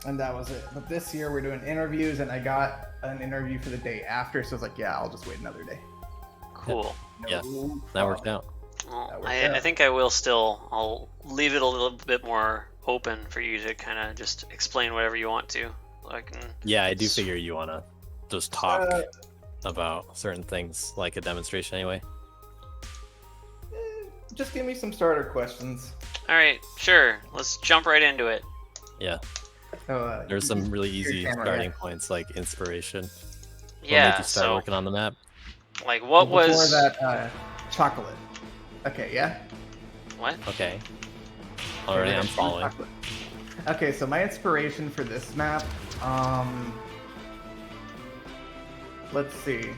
And that was it. But this year we're doing interviews, and I got an interview for the day after, so I was like, yeah, I'll just wait another day. Cool. Yeah, that worked out. Well, I think I will still. I'll leave it a little bit more open for you to kind of just explain whatever you want to. So I can. Yeah, I do figure you want to just talk about certain things, like a demonstration anyway. Just give me some starter questions. All right, sure. Let's jump right into it. Yeah. So, There's some really easy starting points, like inspiration. What made you start working on the map? Like, what before was that? Chocolate. Okay, yeah. What? Okay. Alright, I'm following. Chocolate. Okay, so my inspiration for this map, let's see.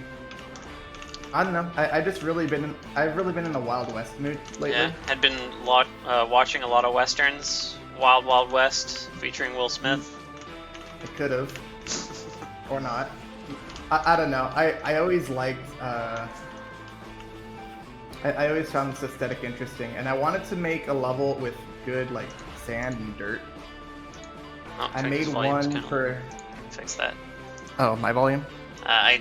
I don't know. I've really been in a Wild West mood lately. Yeah, had been watching a lot of westerns. Wild Wild West featuring Will Smith. I could have, or not. I don't know. I always liked. I always found this aesthetic interesting, and I wanted to make a level with good like sand and dirt. Oh, I made one for. Fix that. Oh, my volume. I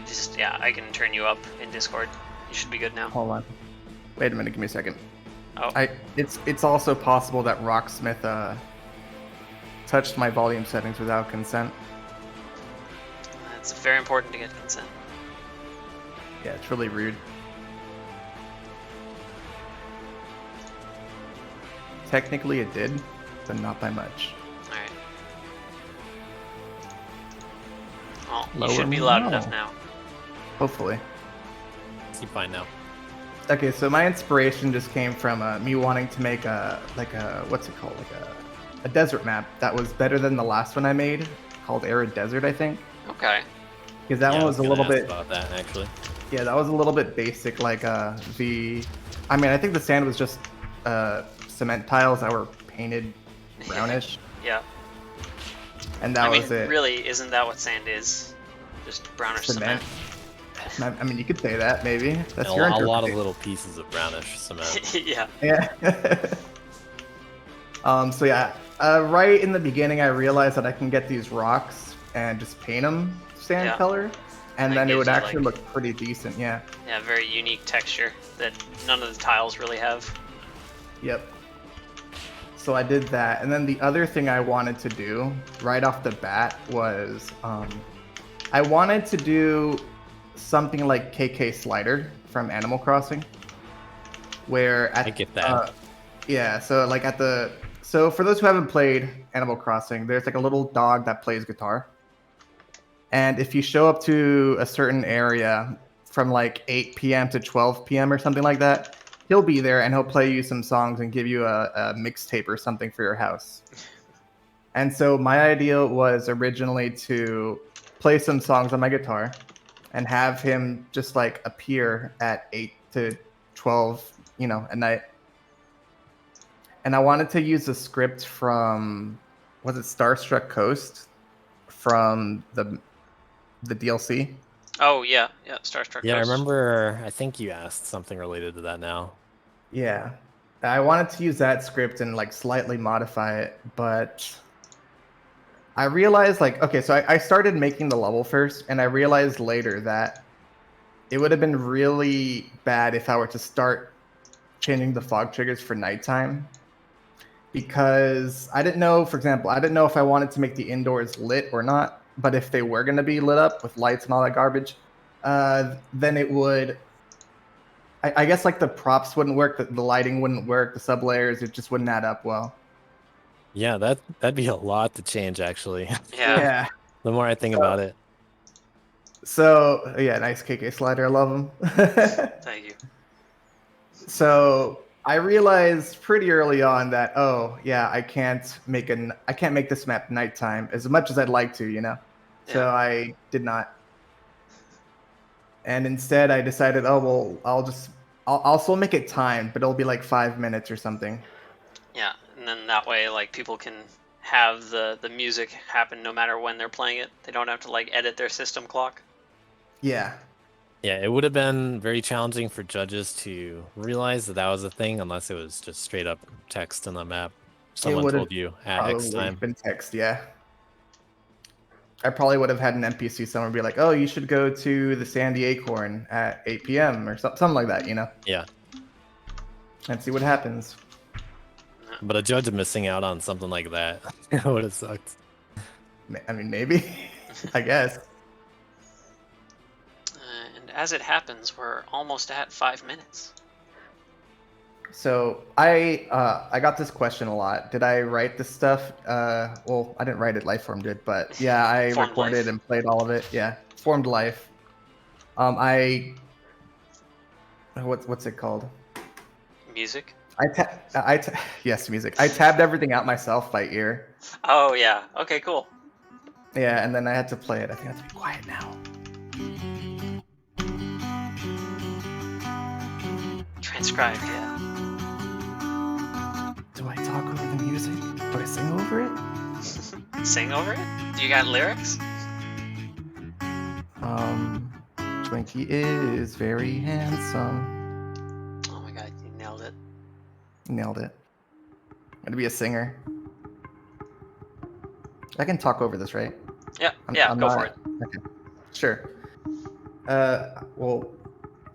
can turn you up in Discord. You should be good now. Hold on. Wait a minute. Give me a second. Oh. It's also possible that Rocksmith touched my volume settings without consent. It's very important to get consent. Yeah, it's really rude. Technically it did, but not by much. Alright. Well, you should be loud enough now. Hopefully. You're fine now. Okay, so my inspiration just came from me wanting to make what's it called? Like a desert map that was better than the last one I made, called Arid Desert, I think. Okay. Because that one was a little bit. About that actually. Yeah, that was a little bit basic. Like I think the sand was just cement tiles that were painted brownish. Yeah. And that was it. Really, isn't that what sand is? Just brownish cement. I mean, you could say that maybe. That's a lot of little pieces of brownish cement. Yeah. Yeah. So yeah, right in the beginning, I realized that I can get these rocks and just paint them sand color, and then it would actually look pretty decent. Yeah. Yeah, very unique texture that none of the tiles really have. Yep. So I did that, and then the other thing I wanted to do right off the bat was I wanted to do something like KK Slider from Animal Crossing, where I get that. Yeah, so like so for those who haven't played Animal Crossing, there's like a little dog that plays guitar, and if you show up to a certain area from like 8 p.m. to 12 p.m. or something like that, he'll be there and he'll play you some songs and give you a mixtape or something for your house. And so my idea was originally to play some songs on my guitar and have him just like appear at 8 to 12, at night. And I wanted to use a script from, was it Starstruck Coast from the DLC? Oh, yeah, Starstruck Coast. Yeah, I remember, I think you asked something related to that now. Yeah. I wanted to use that script and like slightly modify it, but I realized so I started making the level first, and I realized later that it would have been really bad if I were to start changing the fog triggers for nighttime, because I didn't know, for example, I didn't know if I wanted to make the indoors lit or not, but if they were going to be lit up with lights and all that garbage, then it would, I guess like the props wouldn't work, the lighting wouldn't work, the sub layers, it just wouldn't add up well. Yeah, that'd be a lot to change, actually. Yeah. The more I think about it. So, yeah, nice KK Slider. I love him. Thank you. So, I realized pretty early on that, I can't make this map nighttime as much as I'd like to, Yeah. So I did not. And instead, I decided, I'll still make it timed, but it'll be like 5 minutes or something. Yeah, and then that way, like, people can have the music happen no matter when they're playing it. They don't have to like edit their system clock. Yeah. Yeah, it would have been very challenging for judges to realize that was a thing, unless it was just straight up text in the map. Someone told you at X time. Been text, yeah. I probably would have had an NPC somewhere be like, "Oh, you should go to the Sandy Acorn at 8 p.m." or something like that, you know? Yeah. And see what happens. But a judge missing out on something like that would have sucked. I mean, maybe. I guess. And as it happens, we're almost at 5 minutes. So I got this question a lot. Did I write this stuff? Well, I didn't write it. Lifeform did, but yeah, I Formed recorded Life. and played all of it. Yeah, Formed Life. What's it called? Music? Yes, music. I tabbed everything out myself by ear. Oh, yeah. Okay, cool. Yeah, and then I had to play it. I think I have to be quiet now. Transcribe, yeah. Do I talk over the music? Do I sing over it? Sing over it? Do you got lyrics? Twinkie is very handsome. Oh my god, you nailed it. Nailed it. I'm gonna be a singer. I can talk over this, right? Yeah, I'm go not- for it. Okay, sure. Well,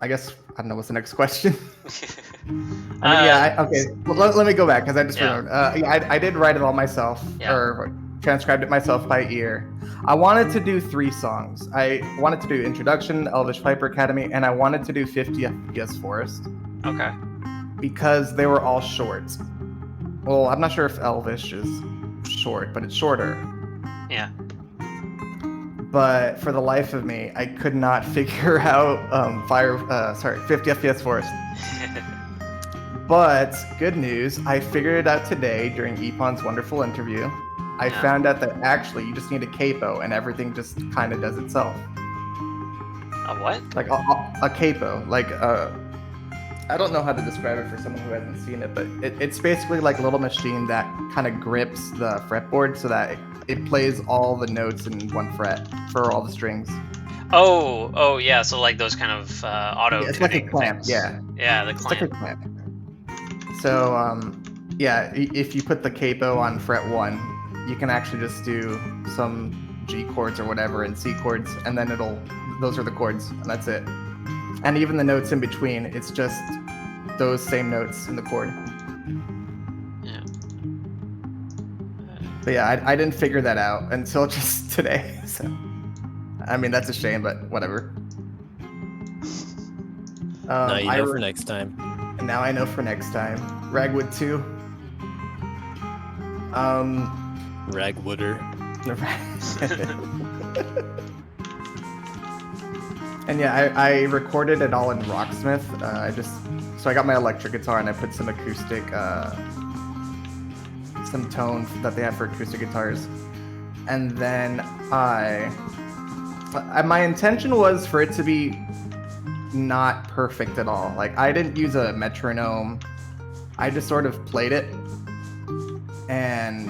I guess I don't know what's the next question. Okay. Well, let me go back because I just remembered. I did write it all myself, or transcribed it myself by ear. I wanted to do 3 songs. I wanted to do Introduction, Elvish Piper Academy, and I wanted to do 50 FPS Forest. Okay. Because they were all short. Well, I'm not sure if Elvish is short, but it's shorter. Yeah. But for the life of me, I could not figure out 50 FPS Forest. But good news, I figured it out today during Epon's wonderful interview. I found out that actually you just need a capo and everything just kind of does itself. A what? Like a capo, like I don't know how to describe it for someone who hasn't seen it, but it's basically like a little machine that kind of grips the fretboard so that it plays all the notes in one fret for all the strings. Oh, yeah. So like those kind of auto. Yeah, it's like a clamp. Things. Yeah. Yeah, the It's clamp. like a clamp. So yeah, if you put the capo on fret 1, you can actually just do some G chords or whatever and C chords, and then those are the chords, and that's it. And even the notes in between, it's just those same notes in the chord. Yeah. But yeah, I didn't figure that out until just today. So, I mean, that's a shame, but whatever. Now you know for next time. And now I know for next time. Ragwood 2. Ragwooder. And yeah, I recorded it all in Rocksmith. So I got my electric guitar and I put some acoustic, some tone that they have for acoustic guitars. And then my intention was for it to be not perfect at all. Like I didn't use a metronome. I just sort of played it, and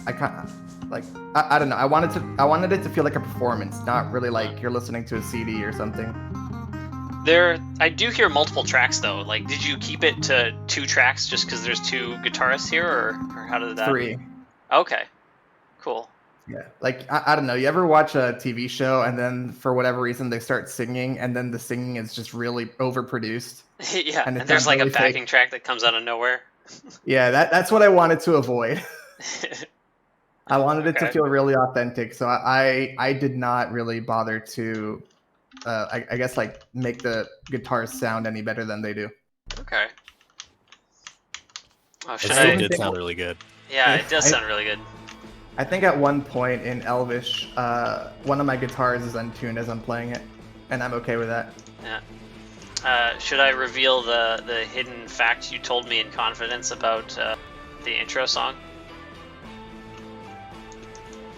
I kind of like I don't know. I wanted it to feel like a performance, not really like you're listening to a CD or something. I do hear multiple tracks though. Like, did you keep it to 2 tracks just because there's 2 guitarists here, or how did that? 3. Okay, cool. Yeah, like I don't know. You ever watch a TV show and then for whatever reason they start singing and then the singing is just really overproduced? Yeah, and and there's like really a backing fake. track that comes out of nowhere. Yeah, that's what I wanted to avoid. I wanted it to Okay. feel really authentic, so I did not really bother to, I guess like make the guitars sound any better than they do. Okay. Oh, It should still I? did sound really good. Yeah, it does sound really good. I think at one point in Elvish, one of my guitars is untuned as I'm playing it, and I'm okay with that. Yeah. Should I reveal the hidden fact you told me in confidence about the intro song?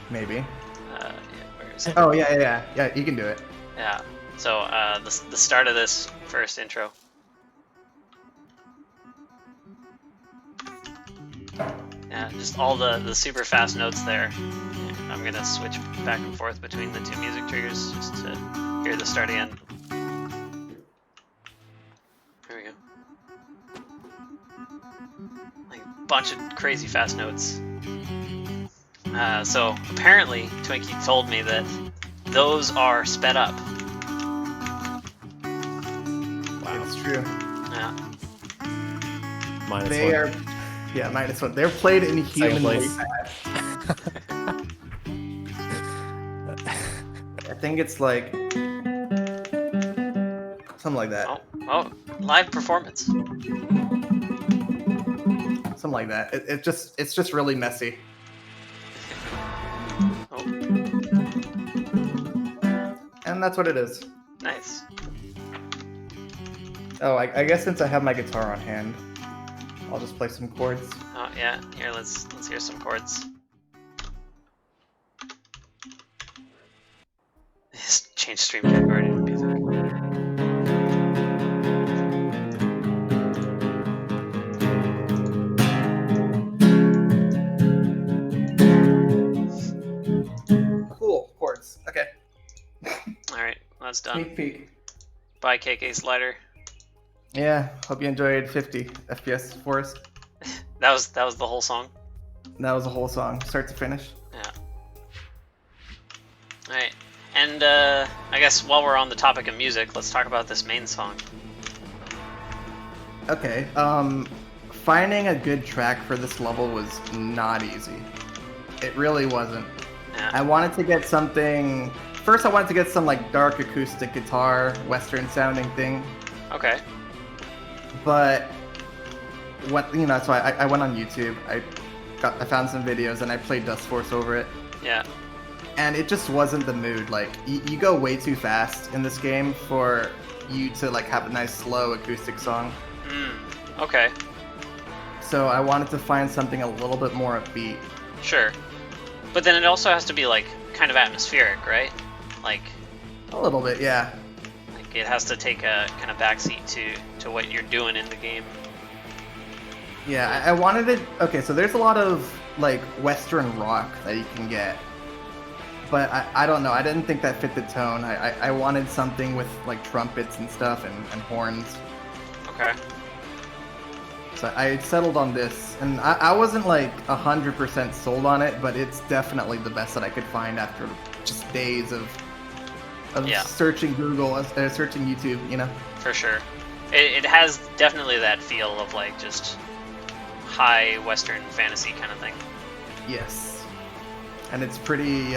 Maybe. Yeah, where is it? Oh yeah. You can do it. Yeah. So the start of this first intro. Yeah, just all the super fast notes there. I'm gonna switch back and forth between the 2 music triggers just to hear the start again. There we go. Like a bunch of crazy fast notes. So apparently, Twinkie told me that those are sped up. Wow. It's true. Yeah. Minus They one. are, yeah, -1. They're played in humanly place. fast. I think it's like something like that. Oh, live performance. Something like that. It's just really messy. Oh, And that's what it is. nice. Oh, I guess since I have my guitar on hand, I'll just play some chords. Oh yeah. Here, let's hear some chords. Change stream category to music. Cool, chords. Okay. All right, that's done. Sneak peek. Bye, KK Slider. Yeah, hope you enjoyed 50 FPS Forest. That was the whole song. That was a whole song, start to finish. Yeah. All right, and I guess while we're on the topic of music, let's talk about this main song. Okay, finding a good track for this level was not easy. It really wasn't. Yeah. I wanted to get something. First, I wanted to get some like dark acoustic guitar, Western sounding thing. Okay. But what so I went on YouTube. I found some videos and I played Dustforce over it. Yeah. And it just wasn't the mood. Like you go way too fast in this game for you to like have a nice slow acoustic song. Okay. So I wanted to find something a little bit more upbeat. Sure. But then it also has to be like kind of atmospheric, right? Like A little bit, yeah. like it has to take a kind of backseat to what you're doing in the game. Yeah, I wanted it. Okay, so there's a lot of like Western rock that you can get, but I don't know. I didn't think that fit the tone. I wanted something with like trumpets and stuff and horns. Okay. So I settled on this, and I wasn't like 100% sold on it, but it's definitely the best that I could find after just days of Yeah. searching Google, searching YouTube. You know. For sure. It has definitely that feel of like just high Western fantasy kind of thing. Yes. And it's pretty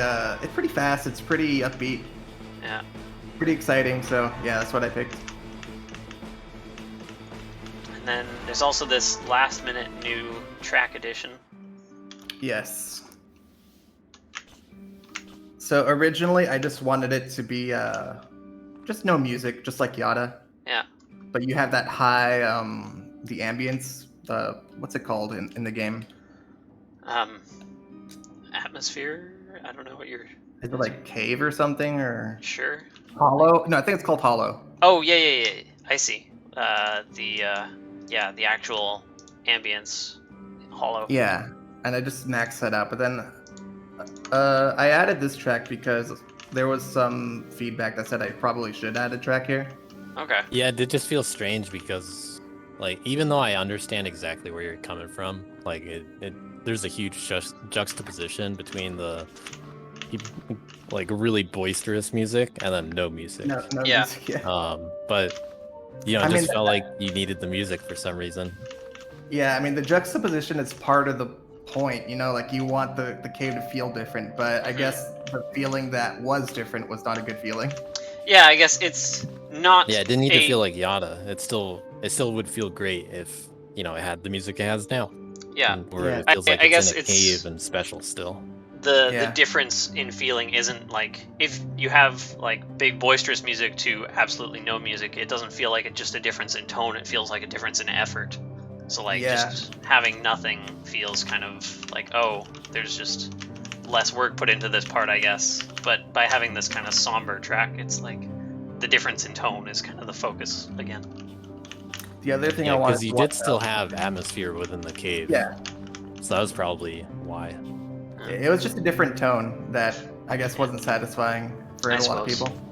fast. It's pretty upbeat. Yeah. Pretty exciting. So yeah, that's what I picked. And then there's also this last minute new track addition. Yes. So originally, I just wanted it to be just no music, just like Yada. Yeah. But you have that high, the ambience. What's it called in the game? Atmosphere? I don't know what you're... Is it like cave or something, or Sure. hollow? No, I think it's called hollow. Oh, yeah. I see. The actual ambience hollow. Yeah, and I just maxed that out. But then I added this track because there was some feedback that said I probably should add a track here. Okay. Yeah, it did just feel strange because, like, even though I understand exactly where you're coming from, like, there's a huge juxtaposition between the, like, really boisterous music and then no music. No Yeah. music, yeah. But, you know, I it just mean, felt like you needed the music for some reason. Yeah, I mean, the juxtaposition is part of the point, you know, like you want the cave to feel different, but I guess the feeling that was different was not a good feeling. Yeah, I guess it's not... Yeah, it didn't need to feel like Yada. It still would feel great if, you know, it had the music it has now. Yeah. Where Yeah. it feels like I it's guess in a it's- cave and special still. The difference in feeling isn't like if you have like big boisterous music to absolutely no music, it doesn't feel like it's just a difference in tone, it feels like a difference in effort. So like just having nothing feels kind of like, oh, there's just less work put into this part, I guess. But by having this kind of somber track, it's like the difference in tone is kind of the focus again. The other thing I Yeah, wanted because to you watch did still out- have atmosphere within the cave. Yeah, So that was probably why. it was just a different tone that I guess wasn't satisfying for I a lot of suppose. people.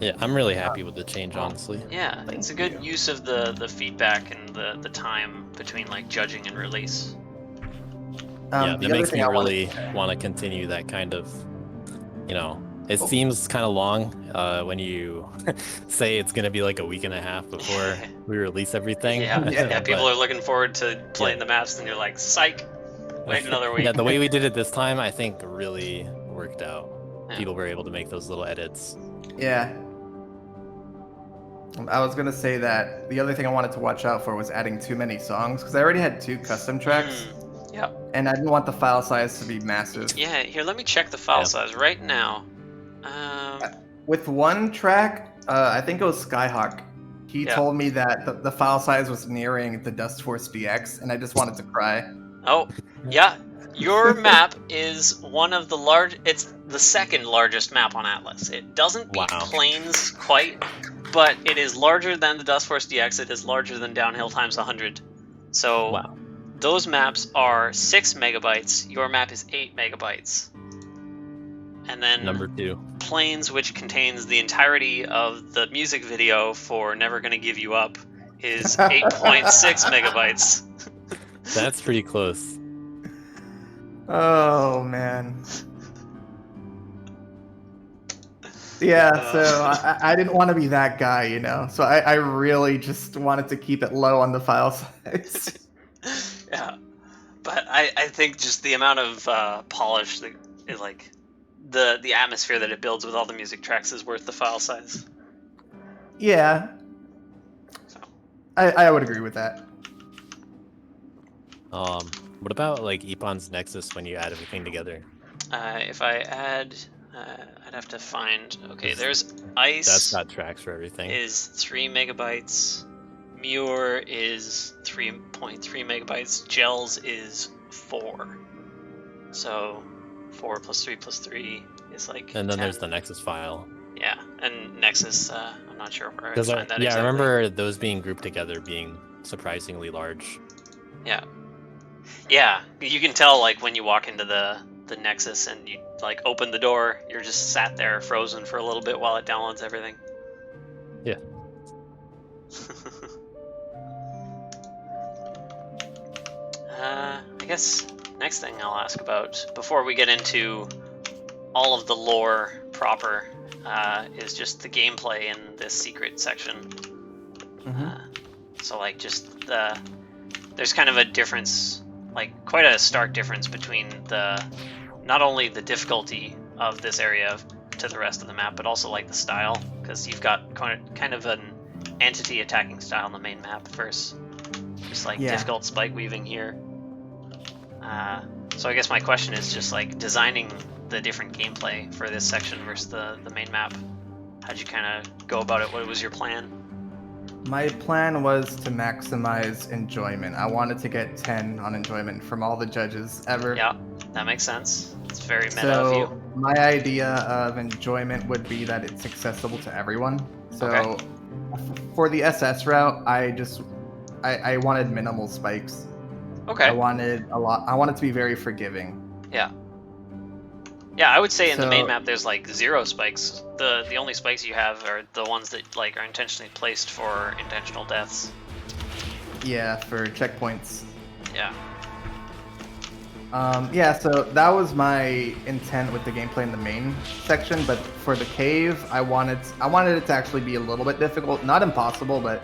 Yeah, I'm really happy with the change, honestly. Yeah, Thank it's a good you. use of the feedback and the time between like judging and release. Yeah, The that other makes thing me I really wanted, want to continue that kind of, it seems kind of long when you say it's going to be like a week and a half before we release everything. Yeah. People But are looking forward to playing the maps, and you're like, psych. Wait another week. yeah, the way we did it this time, I think really worked out. Yeah. People were able to make those little edits. yeah. I was gonna say that the other thing I wanted to watch out for was adding too many songs because I already had 2 custom tracks, Yeah. and I didn't want the file size to be massive. Yeah. Here, let me check the file size right now. With 1 track, I think it was Skyhawk. He told me that the file size was nearing the Dustforce DX, and I just wanted to cry. Oh, yeah. Your map is one of the large. It's the second largest map on Atlas. It doesn't beat Plains quite, but it is larger than the Dustforce DX. It is larger than Downhill times 100. So those maps are 6 megabytes. Your map is 8 megabytes. And then number 2, Plains, which contains the entirety of the music video for Never Gonna Give You Up, is 8.6 megabytes. That's pretty close. Oh man. Yeah, so I didn't want to be that guy, you know. So I really just wanted to keep it low on the file size. Yeah, but I think just the amount of polish that is like the atmosphere that it builds with all the music tracks is worth the file size. Yeah. So I would agree with that. What about like Epon's Nexus when you add everything together? If I add, I'd have to find. Okay, there's Ice. That's got tracks for everything. Is 3 megabytes. Muir is 3.3 megabytes. Gels is 4. So 4 plus 3 plus 3 is like. And then 10. there's the Nexus file. Yeah, and Nexus. I'm not sure where I Because find that. yeah, exactly. I remember those being grouped together being surprisingly large. Yeah. Yeah, you can tell like when you walk into the Nexus and you like open the door, you're just sat there frozen for a little bit while it downloads everything. Yeah. I guess next thing I'll ask about before we get into all of the lore proper is just the gameplay in this secret section. So like just there's kind of a difference, like quite a stark difference between not only the difficulty of this area to the rest of the map, but also like the style, because you've got kind of an entity attacking style on the main map versus just like difficult spike weaving here. So I guess my question is just like designing the different gameplay for this section versus the main map. How'd you kind of go about it? What was your plan? My plan was to maximize enjoyment. I wanted to get 10 on enjoyment from all the judges ever. Yeah, that makes sense. It's very meta so of you. My idea of enjoyment would be that it's accessible to everyone. So for the SS route, I wanted minimal spikes. Okay. I wanted to be very forgiving. Yeah. Yeah, I would say in the main map there's like 0 spikes. The only spikes you have are the ones that like are intentionally placed for intentional deaths. Yeah, for checkpoints. Yeah. Yeah, so that was my intent with the gameplay in the main section, but for the cave, I wanted it to actually be a little bit difficult, not impossible, but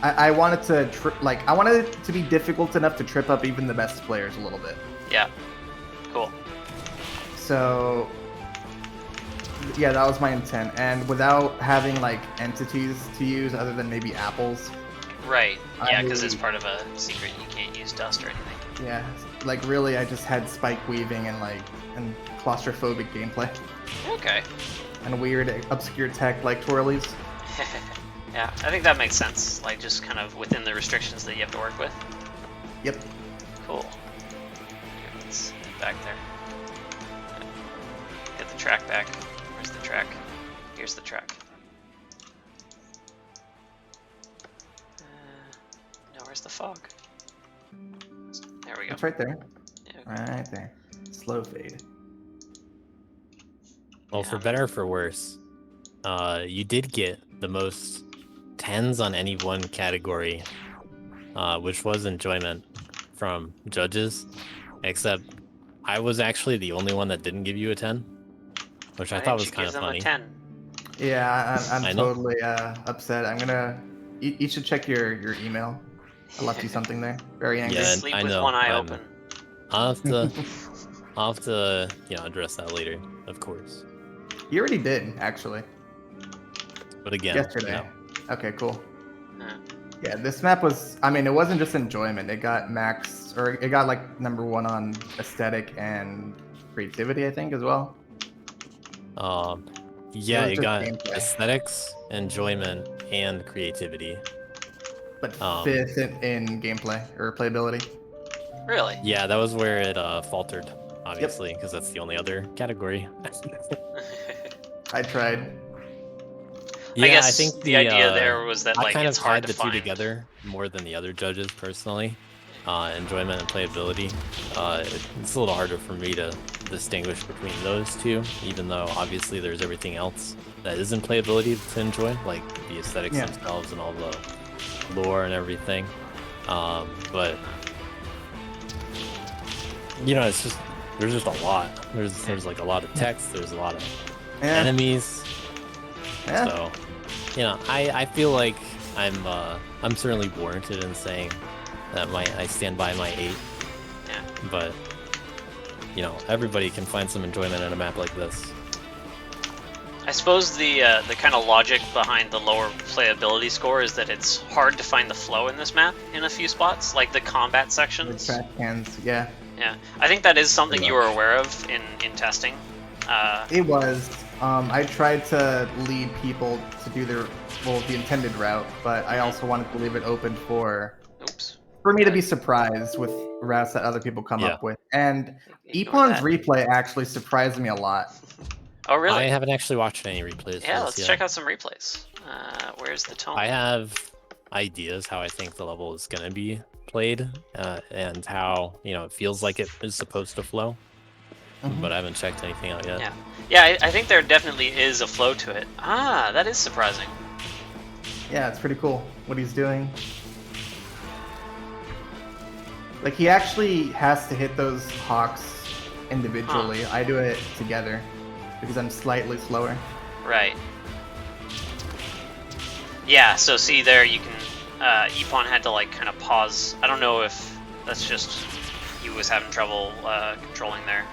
I wanted it to be difficult enough to trip up even the best players a little bit. Yeah. Cool. So yeah, that was my intent, and without having like entities to use other than maybe apples. Right. Yeah, because it's part of a secret. You can't use dust or anything. Yeah, like really, I just had spike weaving and claustrophobic gameplay. Okay. And weird, obscure tech like twirlies. Yeah, I think that makes sense. Like just kind of within the restrictions that you have to work with. Yep. Cool. Here, let's get back there. Get the track back. Where's the track? Here's the track. Now where's the fog? There we go. It's right there. Yeah, okay. Right there. Slow fade. Well, for better or for worse, you did get the most 10s on any one category, which was enjoyment from judges. Except I was actually the only one that didn't give you a 10, which I thought was kind of funny. A 10? Yeah, I'm I know. totally upset. I'm gonna. You should check your email. I left you something there. Very angry. Yeah, Sleep I with know. one eye open. I'll have to, address that later, of course. You already did, actually. But again, Yesterday. no. Okay, cool. Yeah. Yeah, this map was. I mean, it wasn't just enjoyment. It got max, or it got like #1 on aesthetic and creativity, I think, as well. Yeah, it just got gameplay. aesthetics, enjoyment, and creativity. But 5th in gameplay or playability. Really? Yeah, that was where it faltered, obviously, because that's the only other category. I tried. Yeah, I guess I think the idea there was that I like kind it's of hard tied to the two find. together more than the other judges personally. Enjoyment and playability. It's a little harder for me to distinguish between those two, even though obviously there's everything else that isn't playability to enjoy, like the aesthetics themselves and all the lore and everything. But it's just there's just a lot. There's like a lot of text. There's a lot of enemies. Yeah. So, I feel like I'm certainly warranted in saying that I stand by my 8. Yeah. But everybody can find some enjoyment in a map like this. I suppose the kind of logic behind the lower playability score is that it's hard to find the flow in this map in a few spots, like the combat sections. The trash cans, yeah. Yeah, I think that is something you were aware of in testing. It was. I tried to lead people to do the intended route, but I also wanted to leave it open for me to be surprised with routes that other people come up with. And Epon's replay actually surprised me a lot. Oh, really? I haven't actually watched any replays. Yeah, let's check out some replays. Where's the tone? I have ideas how I think the level is going to be played, and how it feels like it is supposed to flow. But I haven't checked anything out yet. Yeah, I think there definitely is a flow to it. Ah, that is surprising. Yeah, it's pretty cool what he's doing. Like, he actually has to hit those hawks individually. I do it together because I'm slightly slower. Right. Yeah, so see there, you can Epon had to like kind of pause. I don't know if that's just he was having trouble controlling there,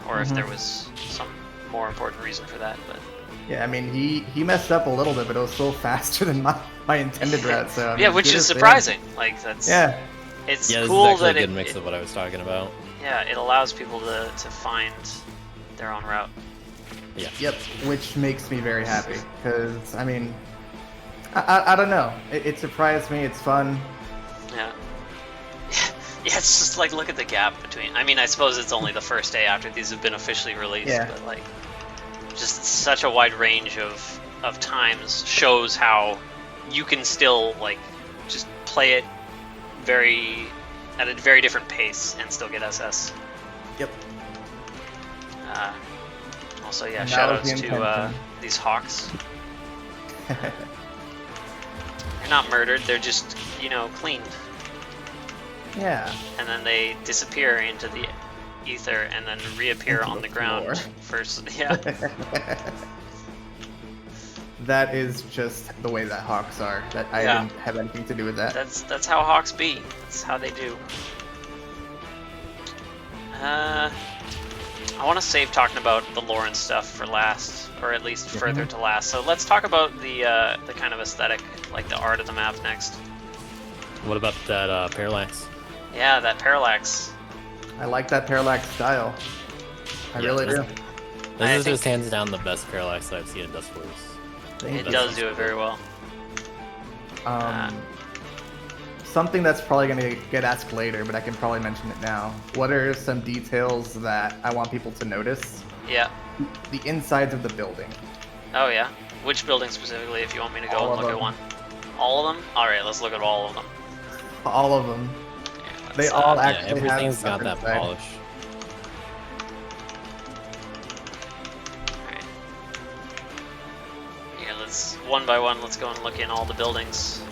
or if there was some more important reason for that. But yeah, I mean, he messed up a little bit, but it was still faster than my intended route. So yeah, which is surprising. Like that's it's cool this is that a good mix of what I was talking about. Yeah, it allows people to find their own route. Yeah. Yep, which makes me very happy because I mean, I don't know. It surprised me. It's fun. Yeah. Yeah, it's just like, look at the gap between. I mean, I suppose it's only the first day after these have been officially released, but like, just such a wide range of times shows how you can still like just play it at a very different pace and still get SS. Yep. Also, yeah, shoutouts to these hawks. They're not murdered, they're just, cleaned. Yeah. And then they disappear into the ether and then reappear on the ground first. Yeah. That is just the way that hawks are. That I didn't have anything to do with that. That's how hawks be. That's how they do. I want to save talking about the lore and stuff for last, or at least further to last. So let's talk about the kind of aesthetic, like the art of the map next. What about that Parallax? Yeah, that Parallax. I like that Parallax style. I really do. This is just hands down the best Parallax that I've seen in Dustforce. It does do it very well. Something that's probably going to get asked later, but I can probably mention it now. What are some details that I want people to notice? Yeah. The insides of the building. Oh, yeah? Which building specifically, if you want me to go and look at one? All of them? Alright, let's look at all of them. All of them. Yeah, they all actually everything's have got that polish. Alright. Yeah, let's, one by one, let's go and look in all the buildings.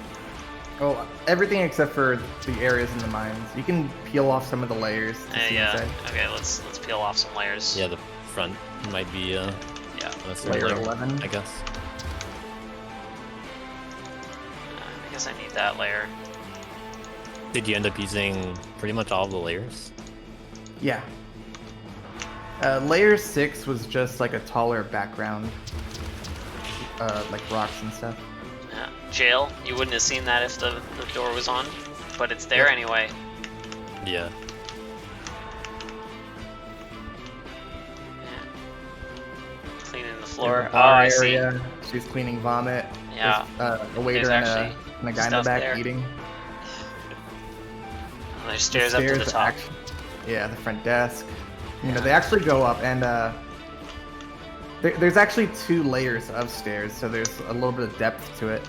Oh, everything except for the areas in the mines. You can peel off some of the layers to see Yeah. inside. Okay, let's peel off some layers. Yeah, the front might be Yeah. a Layer layer, 11. I guess. I guess I need that layer. Did you end up using pretty much all of the layers? Yeah. Layer 6 was just like a taller background. Like rocks and stuff. Yeah. Jail. You wouldn't have seen that if the door was on, but it's there anyway. Yeah. Cleaning the floor. There's a Oh, bar I see. area. She's cleaning vomit. Yeah. There's, a waiter There's and a guy in the stuff back there. eating. Oh, there's stairs up to the top. Yeah, the front desk. You know, they actually go up, and there's actually 2 layers of stairs, so there's a little bit of depth to it.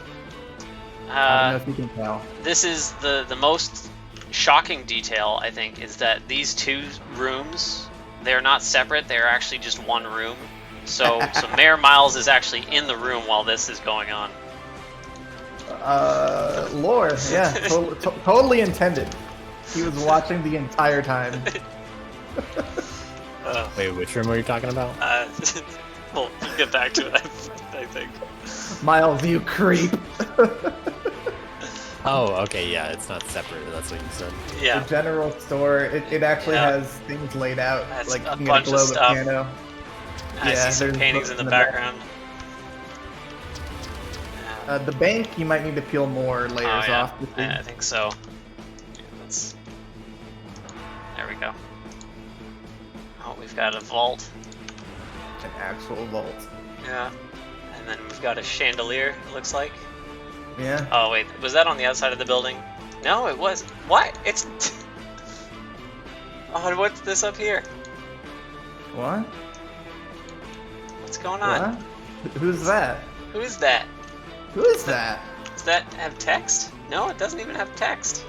I don't know if you can tell. This is the most shocking detail, I think, is that these 2 rooms, they're not separate, they're actually just one room. So Mayor Miles is actually in the room while this is going on. Lore, yeah, totally intended. He was watching the entire time. Wait, which room are you talking about? We'll get back to it, I think. Miles, you creep. Oh, okay, yeah, it's not separate. That's what you said. Yeah. The general store, it actually has things laid out, That's like a you can bunch get of a globe stuff. piano. I see some there's paintings books in the background. The bank, you might need to peel more layers Oh, yeah. off. I think so. There we go. Oh, we've got a vault. An actual vault. Yeah. And then we've got a chandelier, it looks like. Yeah. Oh, wait. Was that on the outside of the building? No, it was. What? It's... Oh, what's this up here? What? What's going on? What? Who's that? Who is that? Who is that? Does that have text? No, it doesn't even have text.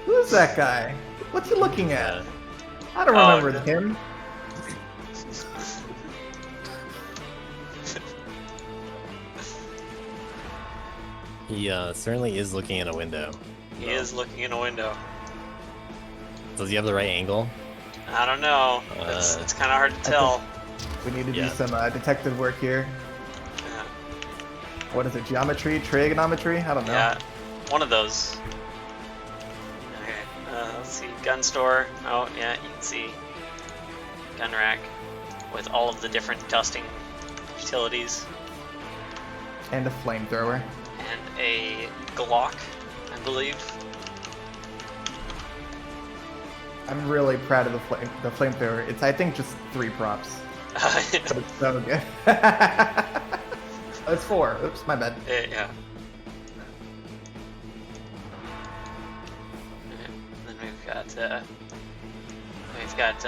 Who is that guy? What's he looking at? I don't Oh, remember no. him. He certainly is looking in a window. He is looking in a window. Does he have the right angle? I don't know. It's kind of hard to tell. We need to do Yeah. some detective work here. Yeah. What is it? Geometry? Trigonometry? I don't know. Yeah, one of those. Okay, let's see. Gun store. Oh, yeah, you can see gun rack with all of the different dusting utilities. And a flamethrower. And a Glock, I believe. I'm really proud of the flamethrower. It's, I think, just 3 props. But it's so good. Oh, it's 4. Oops, my bad. Yeah. Then we've got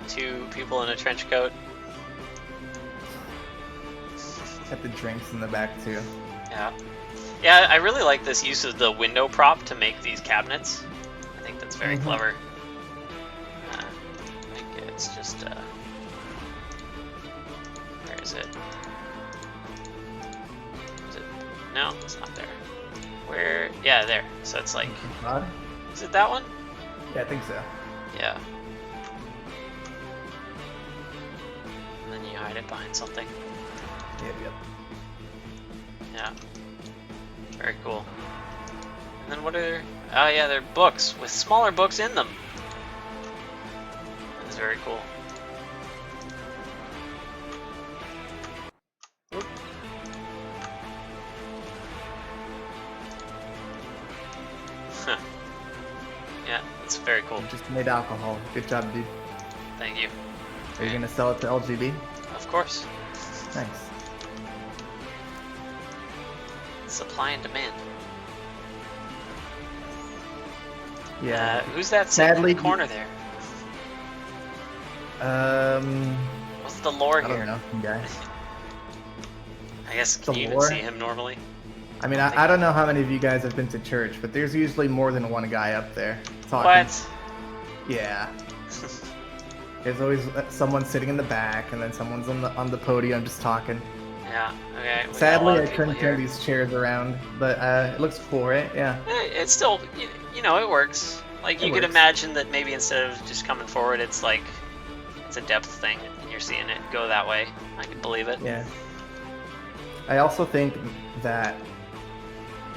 2 people in a trench coat. Got the drinks in the back too. Yeah. Yeah, I really like this use of the window prop to make these cabinets. I think that's very clever. I think it's just, where is it? Is it? No, it's not there. Where? Yeah, there. So it's like, Odd? is it that one? Yeah, I think so. Yeah. And then you hide it behind something. Yep. Yeah. Very cool. And then what are... Oh yeah, they're books with smaller books in them. That's very cool. Whoop. Huh. Yeah, that's very cool. You just made alcohol. Good job, dude. Thank you. Are you gonna sell it to LGB? Of course. Nice. Supply and demand. Yeah. Who's that sitting Sadly, in the corner there? What's the lore I here? don't know, some guy. I guess, The can you even lore? see him normally? I mean, I don't know how many of you guys have been to church, but there's usually more than one guy up there talking. What? Yeah. There's always someone sitting in the back, and then someone's on the podium just talking. Yeah. Okay. we got a Sadly, lot of I people couldn't here. turn these chairs around, but it looks cool, right? Yeah. It's still, you know, it works. Like, It you could works. imagine that maybe instead of just coming forward, it's like, it's a depth thing, and you're seeing it go that way. I can believe it. Yeah. I also think that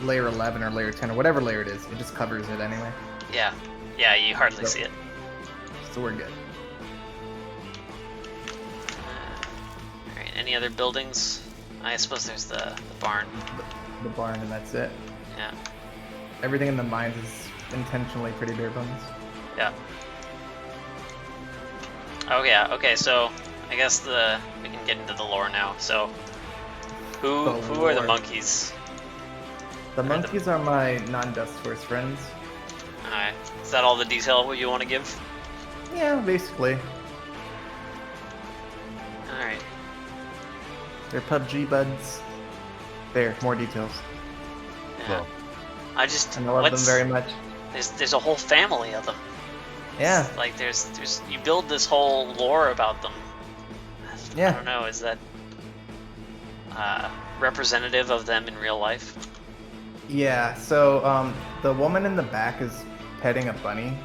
layer 11 or layer 10 or whatever layer it is, it just covers it anyway. Yeah. Yeah, you hardly Yep. see it. So we're good. Alright, any other buildings? I suppose there's the barn. The barn, and that's it. Yeah. Everything in the mines is intentionally pretty bare bones. Yeah. Oh yeah, okay, so I guess we can get into the lore now. So who are the lore. monkeys? The monkeys are my non-Dustforce friends. Alright. Is that all the detail you want to give? Yeah, basically. Alright. They're PUBG buds. There, more details. Yeah. Well, I just And I love them very much. There's a whole family of them. Yeah. Like there's you build this whole lore about them. I Yeah. don't know, is that representative of them in real life? Yeah, so the woman in the back is petting a bunny.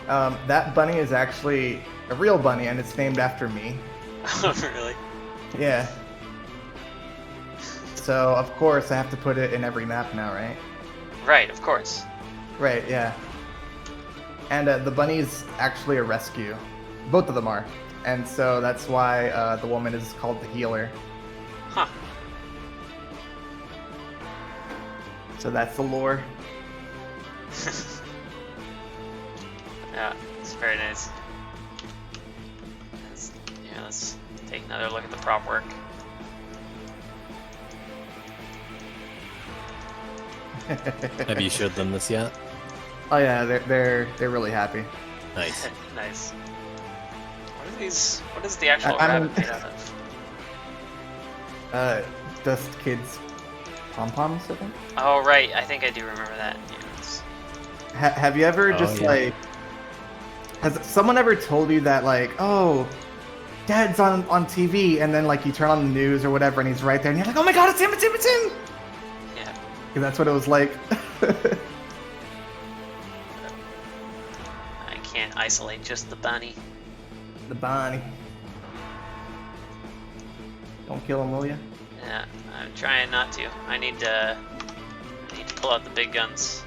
That bunny is actually a real bunny, and it's named after me. Really? Yeah. So, of course, I have to put it in every map now, right? Right, of course. Right, yeah. And the bunny is actually a rescue. Both of them are. And so that's why the woman is called the healer. Huh. So that's the lore. Yeah, it's very nice. Yeah, let's take another look at the prop work. have you showed them this yet? Oh yeah, they're really happy. Nice. Nice. What are these? What is the actual I'm- rabbit made out of? Dust Kids pom-poms, I think. Oh right, I think I do remember that. Yeah, it's- Have you ever Oh, just yeah. like... Has someone ever told you that like, oh, Dad's on TV, and then like you turn on the news or whatever, and he's right there, and you're like, oh my God, it's him, it's him, it's him! yeah. Because that's what it was like. I can't isolate just the bunny. The Bonnie. Don't kill him, will ya? Yeah, I'm trying not to. I need to pull out the big guns.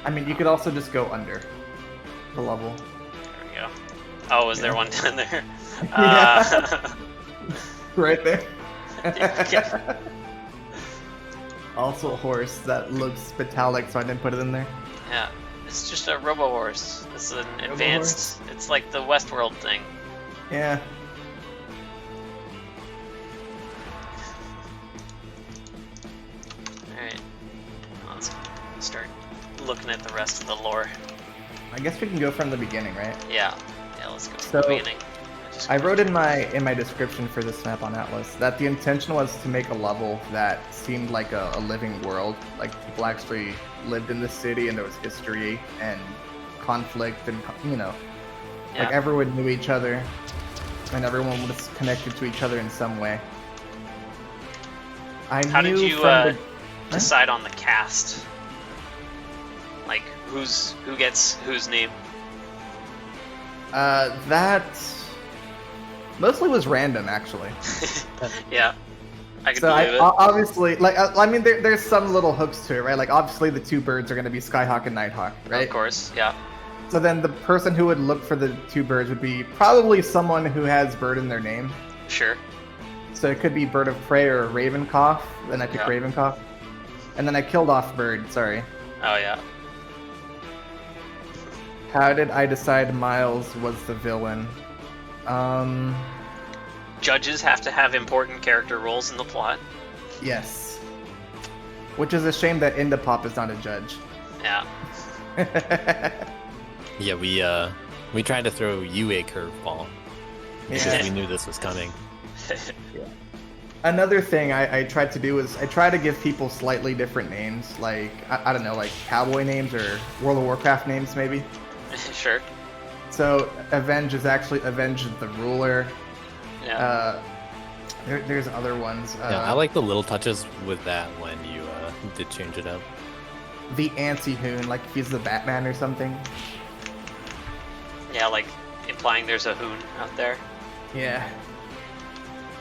I mean, you could also just go under the level. There we go. Oh, was there Yeah. one down there? Yeah. Right there. Yeah. Also a horse that looks metallic, so I didn't put it in there. Yeah, it's just a robo horse. It's an advanced. It's like the Westworld thing. Yeah. All right, let's start looking at the rest of the lore. I guess we can go from the beginning, right? Yeah, let's go from So, the beginning. I wrote in my description for this map on Atlas that the intention was to make a level that seemed like a living world. Like people actually lived in the city and there was history and conflict and, you know, like Yeah. everyone knew each other and everyone was connected to each other in some way. How did you from decide on the cast? Like who gets whose name? that mostly was random, actually. Yeah, I can So believe it. obviously, like, I mean, there's some little hooks to it, right? Like, obviously, the two birds are going to be Skyhawk and Nighthawk, right? Of course, yeah. So then the person who would look for the two birds would be probably someone who has bird in their name. Sure. So it could be Bird of Prey or Ravencough. Then I picked Yeah. Ravencough. And then I killed off Bird, sorry. Oh yeah. How did I decide Miles was the villain? Judges have to have important character roles in the plot. Yes. Which is a shame that Indapop is not a judge. Yeah. Yeah, we tried to throw you a curveball because Yeah. we knew this was coming. another thing I tried to do is I try to give people slightly different names, like I don't know, like cowboy names or World of Warcraft names maybe. Sure. So Avenge is actually Avenge the Ruler. Yeah. There's other ones. Yeah, I like the little touches with that when you did change it up. The Anti-Hoon, like if he's the Batman or something. Yeah, like implying there's a hoon out there. Yeah.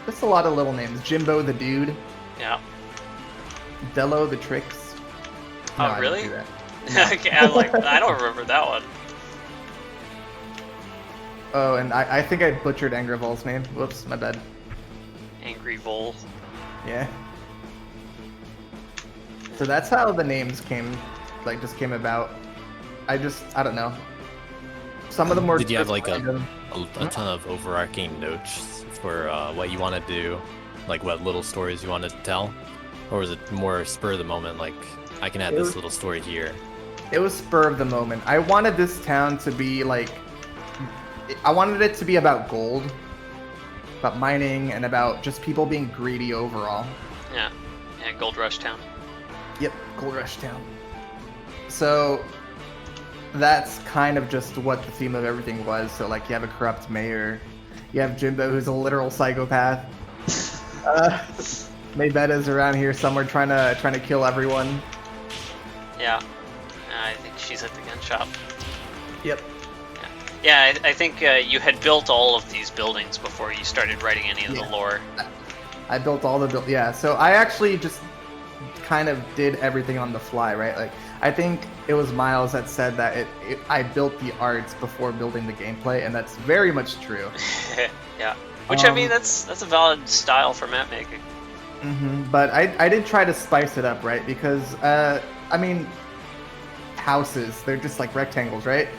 Just a lot of little names. Jimbo the Dude. Yeah. Dello the Tricks. Oh, No, really? I didn't do that. Okay, I don't remember that one. Oh, and I think I butchered Angrivol's name. Whoops, my bad. Angry Vole. Yeah. So that's how the names just came about. I don't know. Some of them were. Did you have like a random. ton of overarching notes for what you want to do, like what little stories you wanted to tell, or was it more spur of the moment? Like I can add this little story here. It was spur of the moment. I wanted this town to be like. I wanted it to be about gold, about mining, and about just people being greedy overall. Yeah. Yeah, Gold Rush Town. Yep, Gold Rush Town. So that's kind of just what the theme of everything was. So like you have a corrupt mayor, you have Jimbo who's a literal psychopath. Maybetta's around here somewhere trying to kill everyone. Yeah. I think she's at the gun shop. Yep. Yeah, I think you had built all of these buildings before you started writing any of the lore. I built all the yeah. So I actually just kind of did everything on the fly, right? Like I think it was Miles that said that I built the arts before building the gameplay, and that's very much true. Yeah, which I mean that's a valid style for map making. But I did try to spice it up, right? Because I mean, houses, they're just like rectangles, right?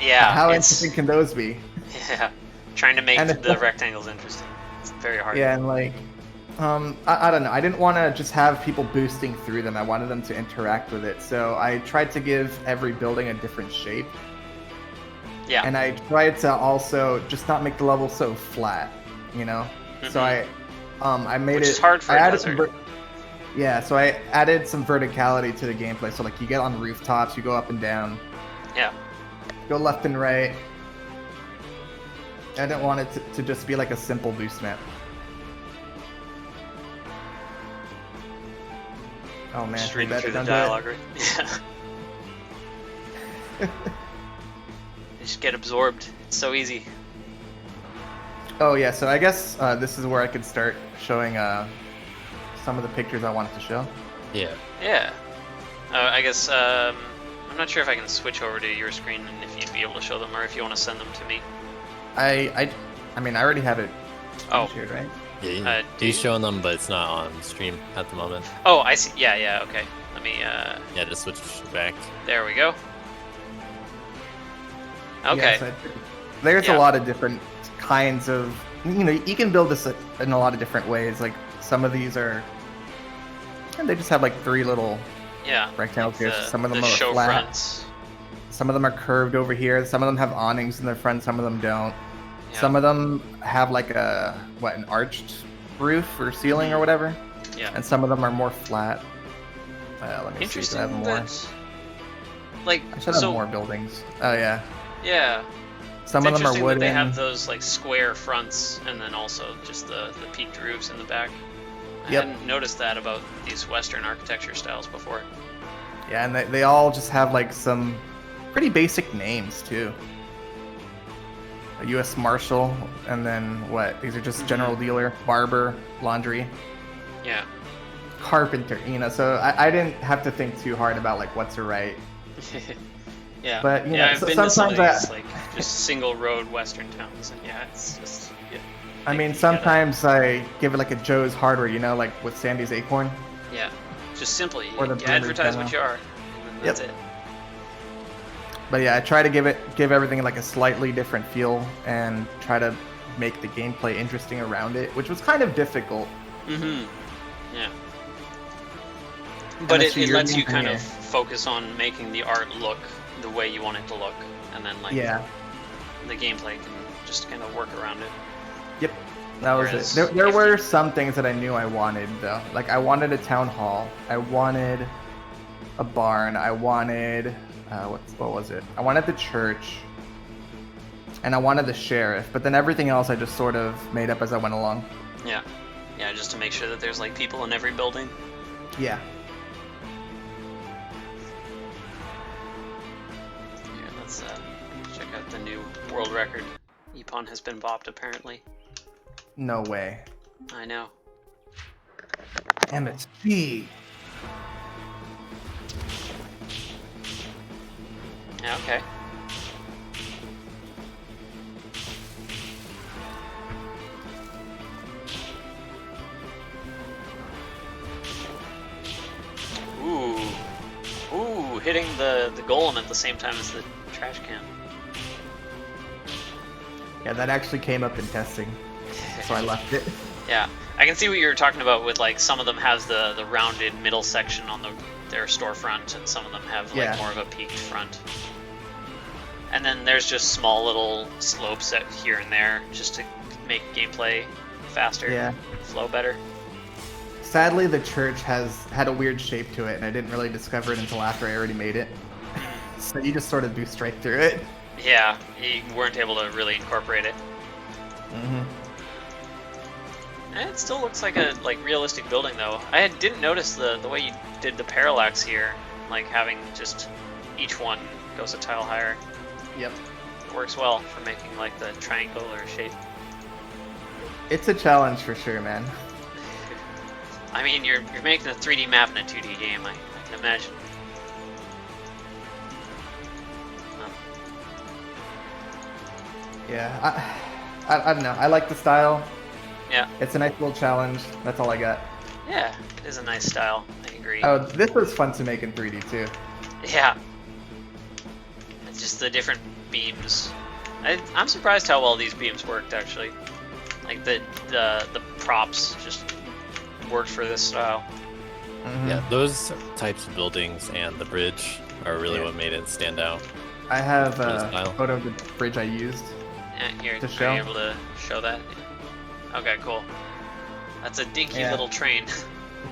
Yeah. How interesting can those be? Yeah, trying to make the rectangles interesting. It's very hard. Yeah, and like, I don't know. I didn't want to just have people boosting through them. I wanted them to interact with it. So I tried to give every building a different shape. Yeah. And I tried to also just not make the level so flat, you know? So I made Which is hard for a desert. So I added some verticality to the gameplay. So like you get on rooftops, you go up and down. Yeah. Go left and right. I didn't want it to just be like a simple boost map. Oh man, just reading through the dialogue, right? Yeah. Just get absorbed. It's so easy. Oh yeah, so I guess this is where I could start showing some of the pictures I wanted to show. Yeah. Yeah. I guess I'm not sure if I can switch over to your screen and if you'd be able to show them, or if you want to send them to me. I mean, I already have it shared, right? Yeah, he's showing them, but it's not on stream at the moment. Oh, I see. Yeah, okay. Let me, Yeah, just switch back. There we go. Okay. Yeah, so there's a lot of different kinds of... You know, you can build this in a lot of different ways. Like, some of these are... And they just have, like, 3 little rectangles here. Some of them are flat. Fronts. Some of them are curved over here. Some of them have awnings in their front. Some of them don't. Yeah. Some of them have like an arched roof or ceiling or whatever. Yeah. And some of them are more flat. Let me see if I have more. Like, I should have more buildings. Oh yeah. Yeah. Some of them are wooden. That they have those like square fronts and then also just the peaked roofs in the back. I hadn't noticed that about these Western architecture styles before. Yeah, and they all just have like some pretty basic names too. A U.S. Marshal, and then what? These are just general dealer, barber, laundry. Yeah. Carpenter, you know. So I didn't have to think too hard about like what's right. Yeah. But you know, I've been to sometimes some of these, like just single road Western towns, and it's just. Yeah, I mean, sometimes I give it like a Joe's Hardware, you know, like with Sandy's Acorn. Yeah. Just simply Or you the advertise demo. what you are, and then that's it. But yeah, I try to give everything like a slightly different feel and try to make the gameplay interesting around it, which was kind of difficult. Yeah. But it lets you kind of focus on making the art look the way you want it to look, and then like the gameplay can just kind of work around it. Yep. That was Whereas it. There if were you- some things that I knew I wanted though. Like I wanted a town hall. I wanted a barn. I wanted what was it? I wanted the church. And I wanted the sheriff. But then everything else I just sort of made up as I went along. Yeah. Yeah, just to make sure that there's like people in every building. Yeah. Here, let's check out the new world record. Epon has been bopped apparently. No way. I know. MSP. Yeah, okay. Ooh, hitting the golem at the same time as the trash can. Yeah, that actually came up in testing. So I left it. Yeah, I can see what you were talking about with like some of them has the rounded middle section on their storefront, and some of them have like more of a peaked front. And then there's just small little slopes at here and there just to make gameplay faster, flow better. Sadly, the church had a weird shape to it, and I didn't really discover it until after I already made it. So you just sort of do straight through it. Yeah, you weren't able to really incorporate it. Mm-hmm. And it still looks like a realistic building though. I didn't notice the way you did the parallax here, like having just each one goes a tile higher. Yep. It works well for making like the triangular shape. It's a challenge for sure, man. I mean, you're making a 3D map in a 2D game. I can imagine. Yeah, I don't know. I like the style. Yeah. It's a nice little challenge. That's all I got. Yeah, it is a nice style. I agree. Oh, this was fun to make in 3D too. Yeah. It's just the different beams. I'm surprised how well these beams worked actually. Like the props just worked for this style. Mm-hmm. Yeah, those types of buildings and the bridge are really what made it stand out. I have For the a style. photo of the bridge I used. Here, To are show? you able to show that? Okay, cool. That's a dinky Yeah. little train.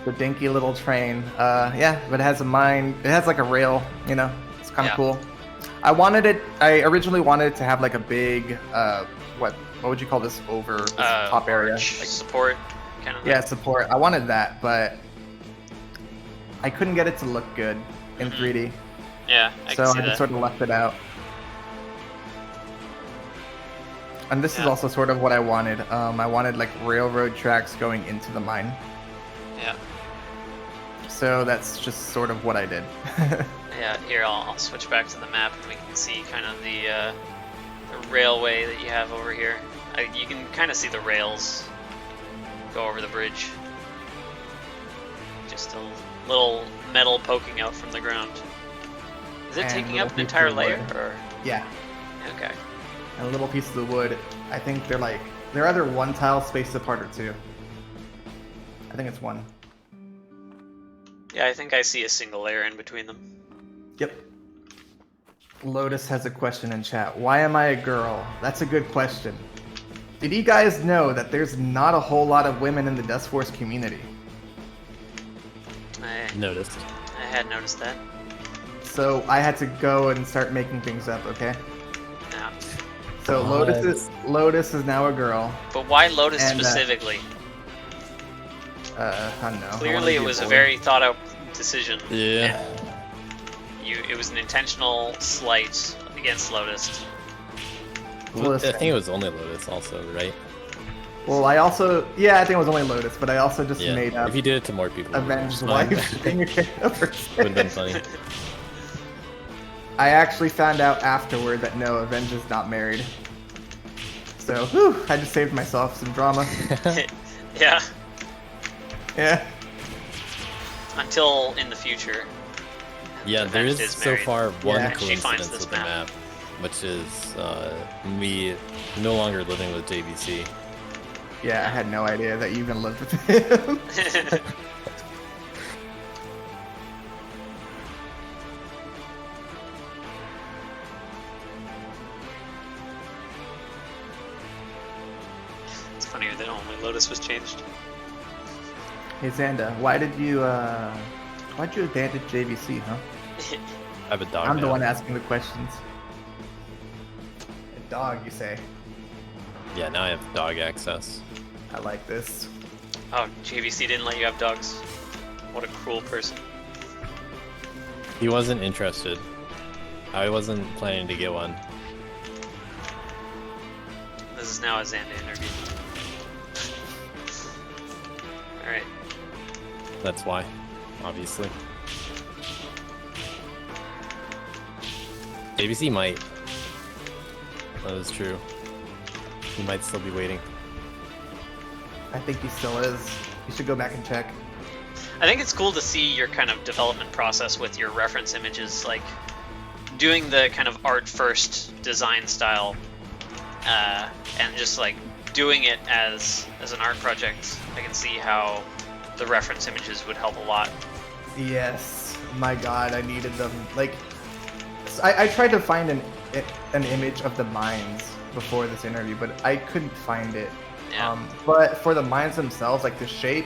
The dinky little train. Yeah, but it has a mine. It has like a rail. You know, it's kind of cool. I originally wanted it to have like a big, what would you call this over this top area? Like support, kind of. Yeah, support. I wanted that, but I couldn't get it to look good in 3D. Yeah, I So can see I that. just sort of left it out. And this is Yeah. also sort of what I wanted. I wanted like railroad tracks going into the mine. Yeah. So that's just sort of what I did. Yeah, here I'll switch back to the map and we can see kind of the railway that you have over here. You can kind of see the rails go over the bridge. Just a little metal poking out from the ground. Is it And taking little up an pieces entire of layer? wood. Or Yeah. okay. And little pieces of wood. I think they're either one tile spaced apart or two. I think it's one. Yeah, I think I see a single layer in between them. Yep. Lotus has a question in chat. Why am I a girl? That's a good question. Did you guys know that there's not a whole lot of women in the Dustforce community? I Noticed. had noticed that. So I had to go and start making things up, okay? Yeah. So Lotus is now a girl. But why Lotus And, specifically? I don't know. I wanna Clearly, it be was a boy. very thought out decision. Yeah. And it was an intentional slight against Lotus. I think it was only Lotus also, right? Well, I think it was only Lotus, but I also just Yeah. made up If you did it to more people, Avenged it would wife. Would have been funny. I actually found out afterward that no, Avenge is not married. So, whew, I just saved myself some drama. Yeah. Yeah. Until in the future. Yeah, there Avenged is is so married. far one Yeah. She finds coincidence this with the map. map, which is me no longer living with JBC. Yeah, I had no idea that you even lived with him. It's funny funnier that only Lotus was changed. Hey Zaandaa, why'd you abandon JVC, huh? I have a dog. I'm the now. one asking the questions. A dog, you say? Yeah, now I have dog access. I like this. Oh, JVC didn't let you have dogs. What a cruel person. He wasn't interested. I wasn't planning to get one. This is now a Zaandaa interview. Alright. That's why, obviously. ABC might. That is true. He might still be waiting. I think he still is. You should go back and check. I think it's cool to see your kind of development process with your reference images, like doing the kind of art first design style, and just like doing it as an art project. I can see how the reference images would help a lot. Yes. My God, I needed them. Like, I tried to find an image of the mines before this interview, but I couldn't find it. Yeah. But for the mines themselves, like the shape,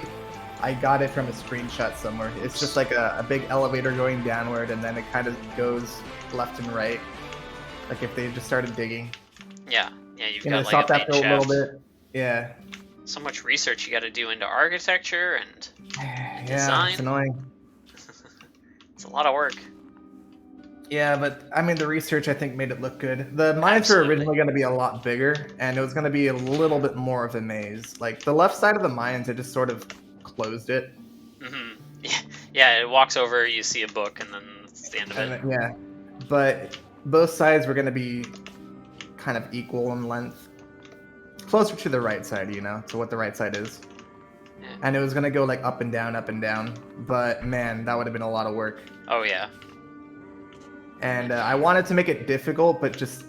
I got it from a screenshot somewhere. It's just like a big elevator going downward, and then it kind of goes left and right. Like if they just started digging. Yeah, you've And it got stopped like a after main a shaft. little bit. Yeah. So much research you got to do into architecture, and Yeah, Design. it's annoying. it's a lot of work. Yeah, but I mean, the research I think made it look good. The mines were Absolutely. originally going to be a lot bigger, and it was going to be a little bit more of a maze. Like the left side of the mines, it just sort of closed it. Hmm. Yeah, it walks over, you see a book, and then it's the end of And it. then, yeah, but both sides were going to be kind of equal in length, closer to the right side, you know, to what the right side is. Yeah. And it was going to go like up and down, up and down. But man, that would have been a lot of work. Oh yeah. And I wanted to make it difficult, but just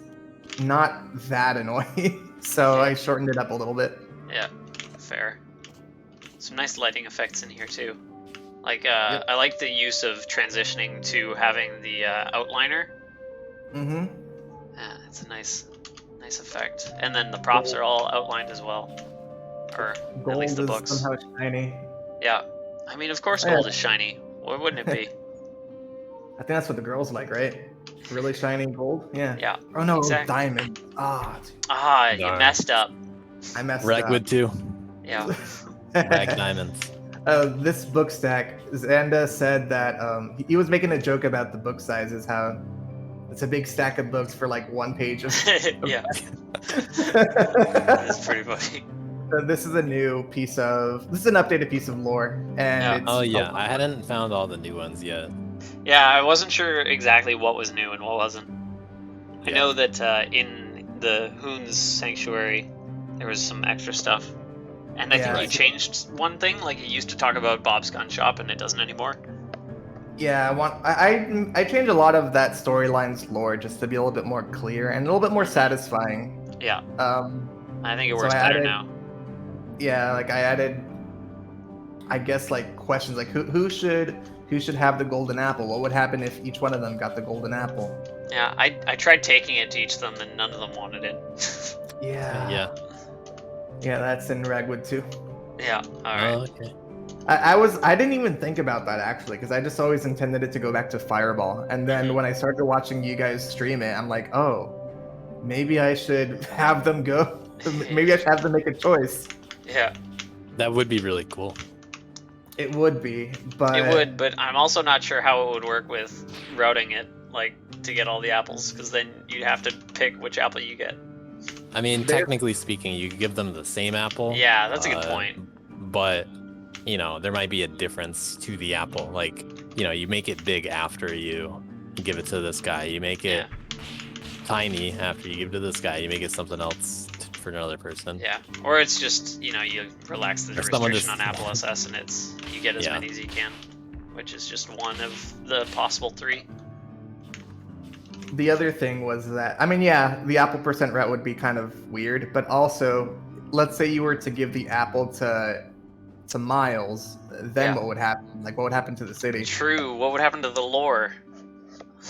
not that annoying. So I shortened it up a little bit. Yeah, fair. Some nice lighting effects in here too. Like, Yep. I like the use of transitioning to having the outliner. Mm-hmm. Yeah, it's a nice effect. And then the props are all outlined as well, or Gold at least the is books. somehow shiny. Yeah, I mean, of course, Yeah. gold is shiny. Why wouldn't it be? I think that's what the girls like, right? Really shiny gold? Yeah. Yeah. Oh no, Exactly. diamond. Ah, Ah, you Darn. messed up. I messed Ragwood too. Yeah. Rag up. diamonds. This book stack, Zaandaa said that he was making a joke about the book sizes, how it's a big stack of books for like one page of. Yeah, So that's pretty funny. this is a new piece of. This is an updated piece of lore, and Yeah. it's. Oh yeah, I hadn't found all the new ones yet. Yeah, I wasn't sure exactly what was new and what wasn't. I Yeah. know that in the Hoon's Sanctuary, there was some extra stuff. And I Yeah. think you changed one thing, like you used to talk about Bob's Gun Shop and it doesn't anymore. Yeah, I changed a lot of that storyline's lore just to be a little bit more clear and a little bit more satisfying. Yeah, I think it So works I better added- now. Yeah, like I added, I guess like questions like who should have the golden apple? What would happen if each one of them got the golden apple? Yeah, I tried taking it to each of them and none of them wanted it. Yeah. Yeah, that's in Ragwood too. Yeah, alright. Oh, okay. I didn't even think about that actually, because I just always intended it to go back to Fireball. And then when I started watching you guys stream it, I'm like, oh, maybe I should have them go. Maybe I should have them make a choice. Yeah, That would be really cool. It would be, but it would, but I'm also not sure how it would work with routing it, like, to get all the apples, because then you'd have to pick which apple you get. I mean, They're- technically speaking, you could give them the same apple. Yeah, that's a good point. But, you know, there might be a difference to the apple. Like, you know, you make it big after you give it to this guy. You make it tiny after you give it to this guy. You make it something else for another person. Yeah, or it's just, you know, you relax the Or someone restriction just- on Apple SS and it's you get as Yeah. many as you can, which is just one of the possible 3. the other thing was that, I mean, yeah, the apple percent route would be kind of weird, but also, let's say you were to give the apple to Miles, then Yeah. what would happen? Like, what would happen to the city? True. What would happen to the lore?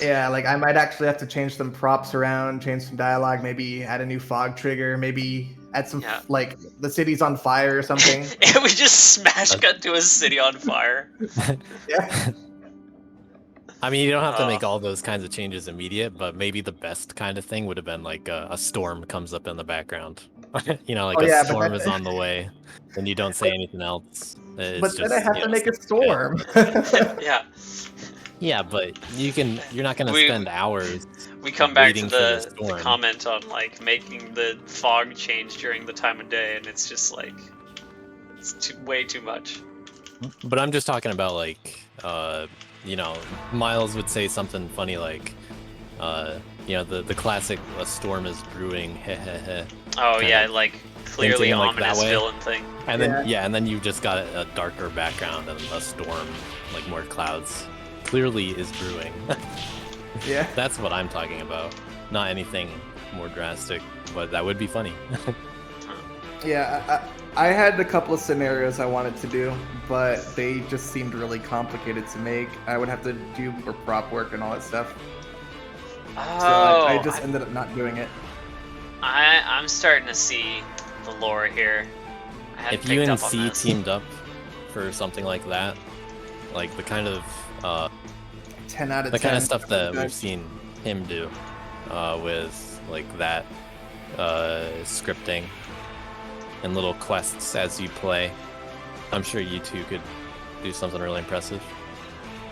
Yeah, like I might actually have to change some props around, change some dialogue, maybe add a new fog trigger, maybe at some Yeah. like the city's on fire or something. And we just smash cut to a city on fire. Yeah. I mean, you don't have to Oh. make all those kinds of changes immediate, but maybe the best kind of thing would have been like a storm comes up in the background. You know, like Oh, a yeah, but storm that- is on the way, and you don't say anything else. It's But then just, I have you to know, make a stuff like that. storm. Yeah. Yeah, but you're not gonna We- spend hours. We come back Waiting to for the the storm. comment on like making the fog change during the time of day, and it's just like it's way too much. But I'm just talking about like, you know, Miles would say something funny like, you know, the classic "a storm is brewing," Oh Kinda yeah, like clearly hinting like that ominous way. villain thing. and then Yeah. and then you've just got a darker background and a storm, like more clouds. Clearly is brewing. Yeah. That's what I'm talking about. Not anything more drastic, but that would be funny. Yeah, I had a couple of scenarios I wanted to do, but they just seemed really complicated to make. I would have to do more prop work and all that stuff. Oh, So I just ended up not doing it. I'm starting to see the lore here. I hadn't If you picked and up on C this. teamed up for something like that, like the kind of 10 out of 10. the kind of stuff that Okay. we've seen him do with like that scripting and little quests as you play, I'm sure you two could do something really impressive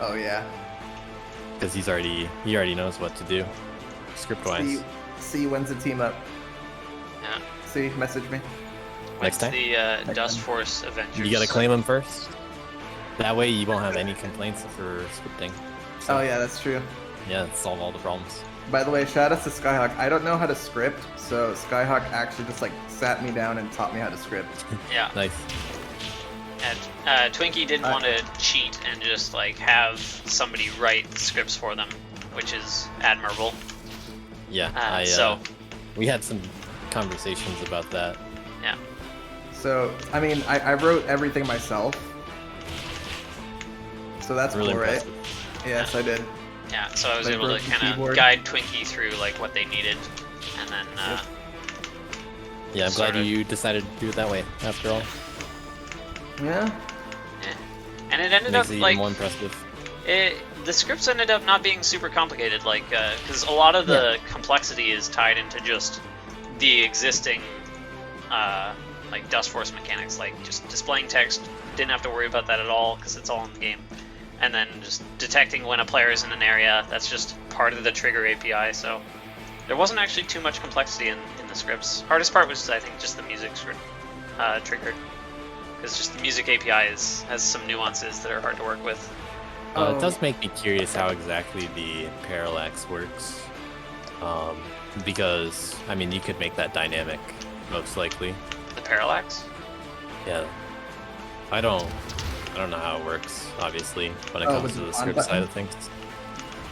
Oh, yeah. because he already knows what to do script wise. See when's the team up. Yeah. See, message me. Next When's time? the Next Dustforce Avengers? You gotta claim him first. That way you won't have any complaints for scripting. Oh, yeah, that's true. Yeah, solve all the problems. By the way, shout out to Skyhawk. I don't know how to script, so Skyhawk actually just like sat me down and taught me how to script. Yeah. Nice. And Twinkie didn't want to cheat and just like have somebody write scripts for them, which is admirable. Yeah, So we had some conversations about that. yeah. So, I mean, I wrote everything myself. So that's Really cool, right? impressive. Yes, I did. Yeah, so I was Like able to broken kind of keyboard. guide Twinkie through like what they needed, and then Yeah, I'm glad Sorta. you decided to do it that way. After all, Yeah. and it ended makes up it even like more impressive. the scripts ended up not being super complicated, like because a lot of the complexity is tied into just the existing like Dustforce mechanics, like just displaying text. Didn't have to worry about that at all because it's all in the game. And then just detecting when a player is in an area, that's just part of the trigger API, so there wasn't actually too much complexity in the scripts. Hardest part was, I think, just the music triggered. Because just the music API has some nuances that are hard to work with. Oh. It does make me curious how exactly the parallax works. Because, I mean, you could make that dynamic, most likely. The parallax? Yeah. I don't know how it works, obviously, when it Oh, comes with to the the on script button? side of things.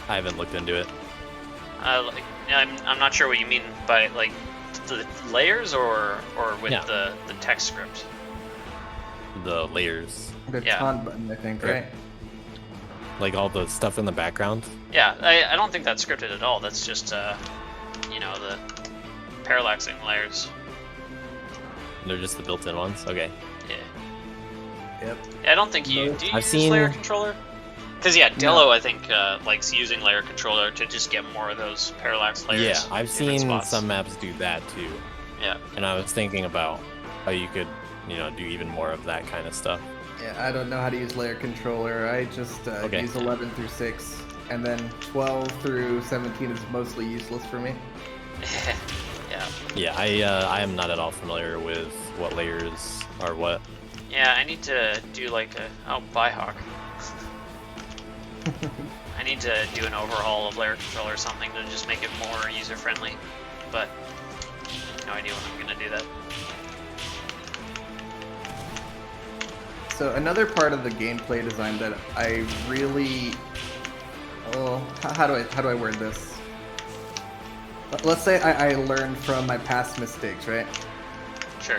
I haven't looked into it. Like, I'm not sure what you mean by like the layers or with Yeah. the text script. The layers, The Yeah. taunt button, I think, Right. right? like all the stuff in the background. Yeah, I don't think that's scripted at all. That's just you know, the parallaxing layers. They're just the built-in ones. Okay. Yeah. Yep. I don't think you No. do. You I've use seen- layer controller? Because yeah, Dello I think likes using layer controller to just get more of those parallax layers. Yeah, I've in different seen spots. some maps do that too. Yeah. And I was thinking about how you could, you know, do even more of that kind of stuff. Yeah, I don't know how to use layer controller. I just Okay. use 11 through 6, and then 12 through 17 is mostly useless for me. Yeah. Yeah, I am not at all familiar with what layers are what. Yeah, I need to do like Byhawk. I need to do an overhaul of layer controller or something to just make it more user friendly, but no idea when I'm gonna do that. So another part of the gameplay design that I really, how do I word this? Let's say I learned from my past mistakes, right? Sure.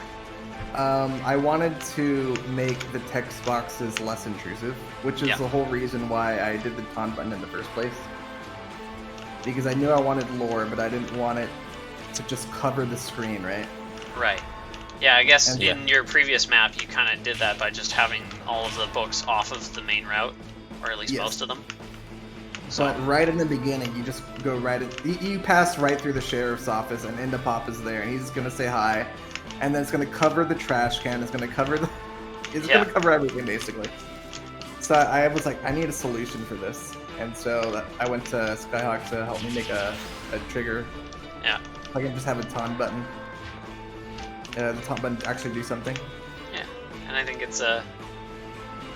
I wanted to make the text boxes less intrusive, which is Yeah. the whole reason why I did the taunt button in the first place. Because I knew I wanted lore, but I didn't want it to just cover the screen, right? Right. Yeah, I guess And- in your previous map, you kind of did that by just having all of the books off of the main route, or at least Yes. most of them. But right in the beginning, you just go right you pass right through the sheriff's office, and Inda Pop is there, and he's just gonna say hi, and then it's gonna cover the trash can. It's gonna cover gonna cover everything basically. So I was like, I need a solution for this, and so I went to Skyhawk to help me make a trigger. Yeah. I can just have a taunt button. The taunt button actually do something. Yeah, and I think it's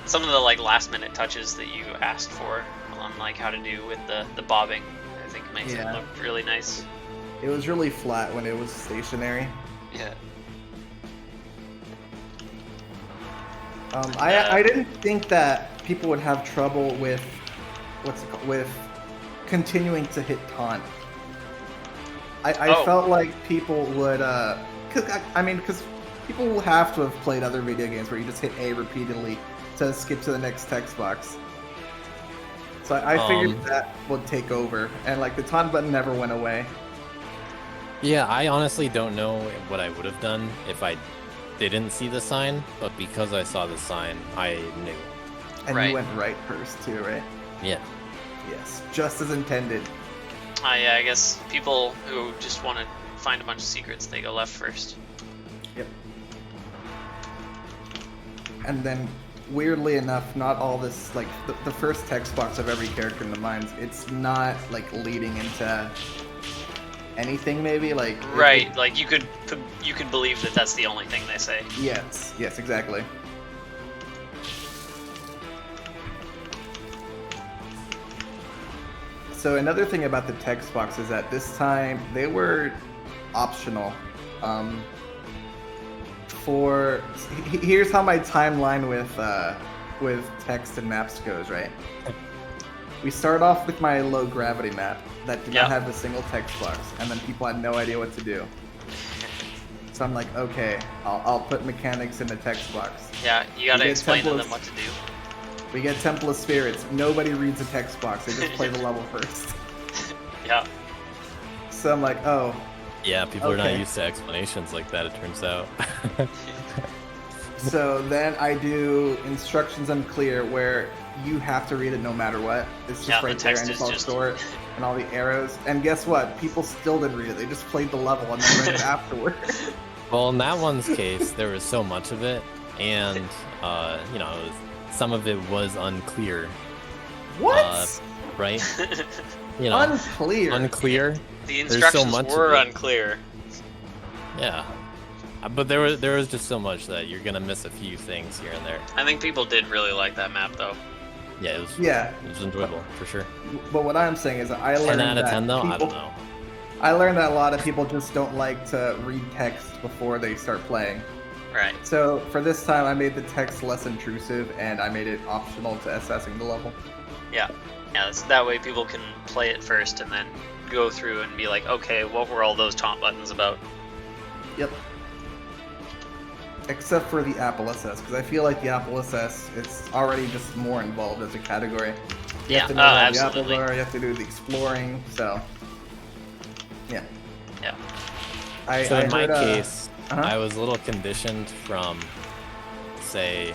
some of the like last minute touches that you asked for on like how to do with the bobbing. I think makes it look really nice. It was really flat when it was stationary. Yeah. I didn't think that people would have trouble with with continuing to hit taunt. I felt like people would because people will have to have played other video games where you just hit A repeatedly to skip to the next text box. So I figured that would take over, and like the taunt button never went away. Yeah, I honestly don't know what I would have done if I didn't see the sign, but because I saw the sign, I knew. And Right. you went right first too, right? Yeah. Yes, just as intended. Yeah, I guess people who just want to find a bunch of secrets, they go left first. Yep. And then, weirdly enough, not all this, like, the first text box of every character in the mines, it's not, like, leading into anything, maybe? Like... Right, like you could believe that that's the only thing they say. Yes, exactly. So another thing about the text box is that this time they were optional. Here's how my timeline with text and maps goes, right? We start off with my low gravity map that did not have a single text box, and then people had no idea what to do. So I'm like, okay, I'll put mechanics in the text box. Yeah, you gotta get explain to templates. them what to do. We get Temple of Spirits. Nobody reads a text box. They just play the level first. Yeah. So I'm like, oh. Yeah, people are not Okay. used to explanations like that, it turns out. So then I do instructions unclear where you have to read it no matter what. It's just Yeah, the right there text and is it's all just- short and all the arrows. And guess what? People still didn't read it. They just played the level and then read it afterward. Well, in that one's case, there was so much of it, and, some of it was unclear, What? right? Unclear. Unclear. The There's so instructions much were of it. unclear. Yeah. But there was just so much that you're gonna miss a few things here and there. I think people did really like that map though. Yeah, it was enjoyable, for sure. But what I'm saying is I 10 learned out of that 10 though? I people, don't know. I learned that a lot of people just don't like to read text before they start playing. Right. So for this time, I made the text less intrusive, and I made it optional to assessing the level. Yeah. Yeah, that way people can play it first and then go through and be like, okay, what were all those taunt buttons about? Yep. Except for the Apple SS, because I feel like the Apple SS, it's already just more involved as a category. You Yeah, have to know where the absolutely. apples are, you have to do the exploring, so... Yeah. Yeah. So in my heard, case, uh-huh. I was a little conditioned from, say,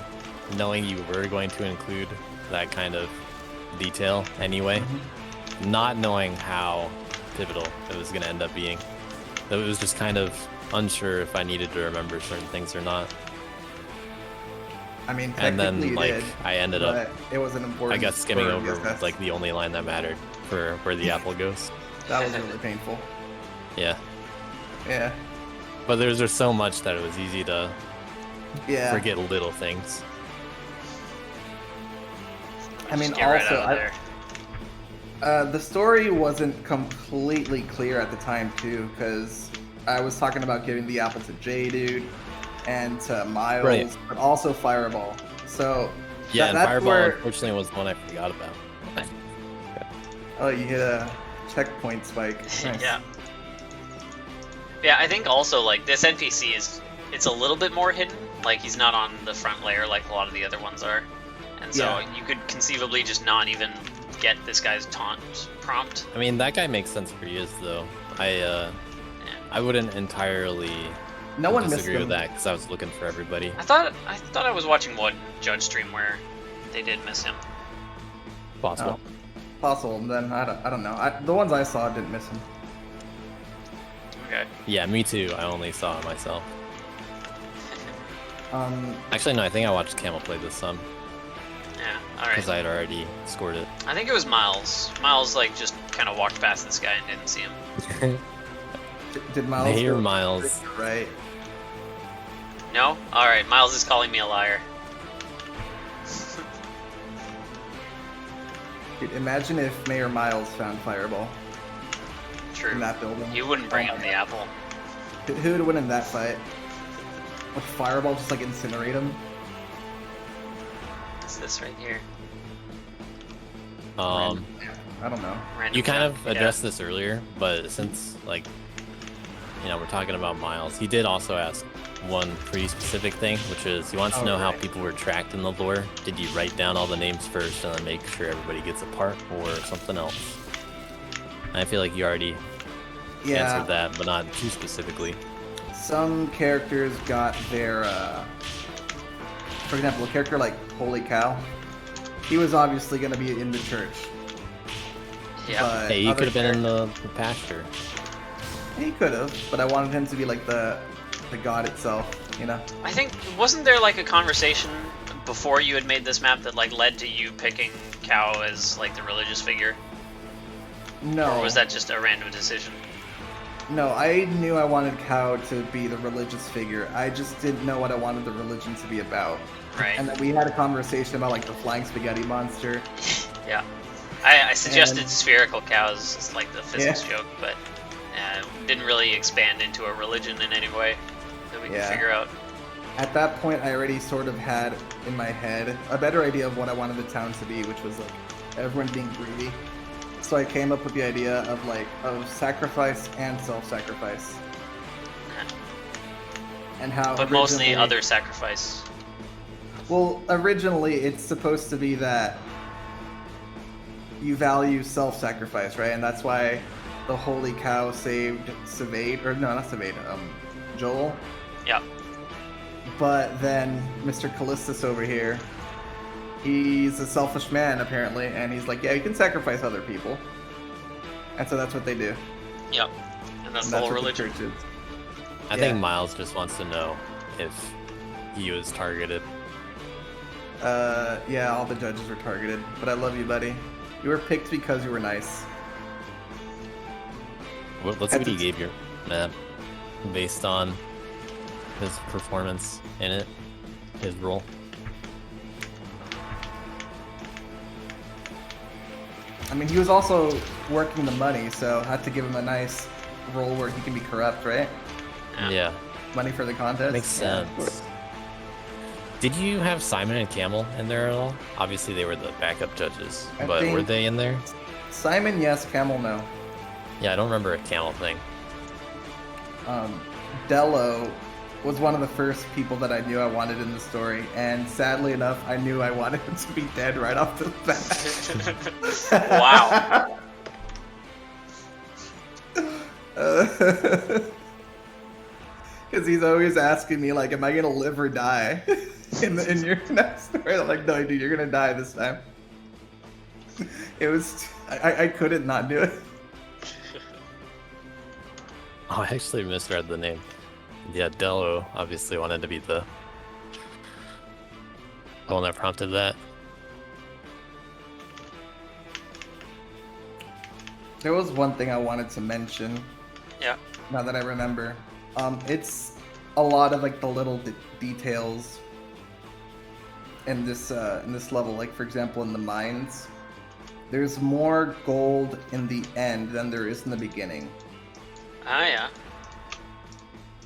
knowing you were going to include that kind of detail anyway, Mm-hmm. not knowing how pivotal it was going to end up being. So it was just kind of unsure if I needed to remember certain things or not. I mean, And technically then, you like, did, I ended up, but it was an important... I guess, skimming for over, the SS. like, the only line that mattered for where the apple goes. That was really painful. Yeah. Yeah. But there's just so much that it was easy to Yeah. forget little things. I mean, Just get right also, out of there. the story wasn't completely clear at the time, too, because I was talking about giving the apple to J Dude and to Miles, Right. but also Fireball. So, Yeah, and that's Fireball, where... unfortunately, was the one I forgot about. Oh, you hit a checkpoint spike. Nice. Yeah. Yeah, I think also, like, this NPC it's a little bit more hidden. Like, he's not on the front layer like a lot of the other ones are. And so Yeah. you could conceivably just not even get this guy's taunt prompt. I mean, that guy makes sense where he is, though. I wouldn't entirely No one missed disagree with him. that because I was looking for everybody. I thought I was watching one judge stream where they did miss him. Possible. Possible. Then I don't know. The ones I saw didn't miss him. Okay. Yeah, me too. I only saw it myself. Um, Actually, no. I think I watched Camel play this some Yeah. All right. because I had already scored it. I think it was Miles. Miles like just kind of walked past this guy and didn't see him. did Miles? Mayor go- Miles. Right. No. All right. Miles is calling me a liar. Dude, imagine if Mayor Miles found Fireball True. in that building. You wouldn't bring him the apple. Who would win in that fight? Would Fireball just like incinerate him? What's this right here? I don't know. Random You kind guy. of addressed this earlier, but since like, we're talking about Miles, he did also ask one pretty specific thing, which is he wants to know how right. people were tracked in the lore. Did you write down all the names first and then make sure everybody gets a part, or something else? And I feel like you already answered that, but not too specifically. Some characters got their, for example, a character like Holy Cow, he was obviously going to be in the church. Yeah. But Hey, you other could have been in characters- the pasture. He could have, but I wanted him to be like the god itself, you know? I think wasn't there like a conversation before you had made this map that like led to you picking Cow as like the religious figure, No. or was that just a random decision? No, I knew I wanted Cow to be the religious figure. I just didn't know what I wanted the religion to be about. Right. And then we had a conversation about like the flying spaghetti monster. Yeah. I suggested And- spherical cows as like the physics Yeah. joke, but didn't really expand into a religion in any way that we Yeah. could figure out. At that point, I already sort of had in my head a better idea of what I wanted the town to be, which was like everyone being greedy. So I came up with the idea of sacrifice and self-sacrifice, and how. But mostly originally- other sacrifice. Well, originally it's supposed to be that you value self-sacrifice, right? And that's why the Holy Cow saved Savade, or no, not Savade, Joel. Yeah. But then Mr. Callistus over here, he's a selfish man apparently, and he's like, yeah, you can sacrifice other people. And so that's what they do. Yep. And that's And the whole what religion. the church is. I think Miles just wants to know if he was targeted. Yeah, all the judges were targeted. But I love you, buddy. You were picked because you were nice. Let's see what he gave your map based on his performance in it, his role. I mean, he was also working the money, so I had to give him a nice role where he can be corrupt, right? Yeah, Money for the contest. makes Yeah, of course. sense. Did you have Simon and Camel in there at all? Obviously, they were the backup judges, I but were think- they in there? Simon, yes. Camel, no. Yeah, I don't remember a Camel thing. Dello was one of the first people that I knew I wanted in the story, and sadly enough, I knew I wanted him to be dead right off the bat. Wow. Because he's always asking me, like, am I gonna live or die in your next story? I'm like, no, dude, you're gonna die this time. It was, I couldn't not do it. Oh, I actually misread the name. Yeah, Dello obviously wanted to be the one that prompted that. There was one thing I wanted to mention. Yeah. Now that I remember, it's a lot of like the little details in this level. Like for example, in the mines, there's more gold in the end than there is in the beginning. Ah, yeah.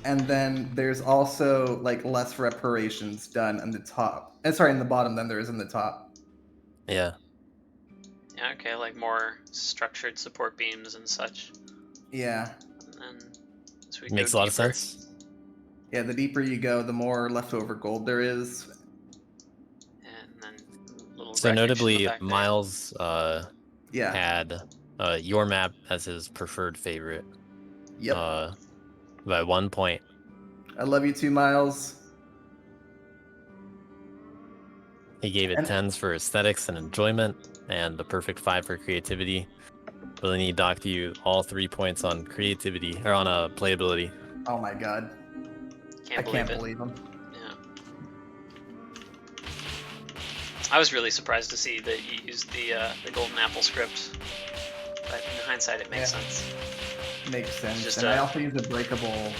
And then there's also like less reparations done in the top. In the bottom than there is in the top. Yeah. Yeah, okay, like more structured support beams and such. Yeah. And then as we Makes a go lot of deeper- sense. Yeah, the deeper you go, the more leftover gold there is. And then little So wreckage in the notably, back there. Miles Yeah. had your map as his preferred favorite Yep. by 1 point. I love you too, Miles. He gave it 10s for aesthetics and enjoyment, and the perfect 5 for creativity. But then he docked you all 3 points on creativity, or on playability. Oh my god. I can't believe him. Yeah. I was really surprised to see that you used the Golden Apple script, but in hindsight, it makes sense. Makes sense. Just, and I also use the breakable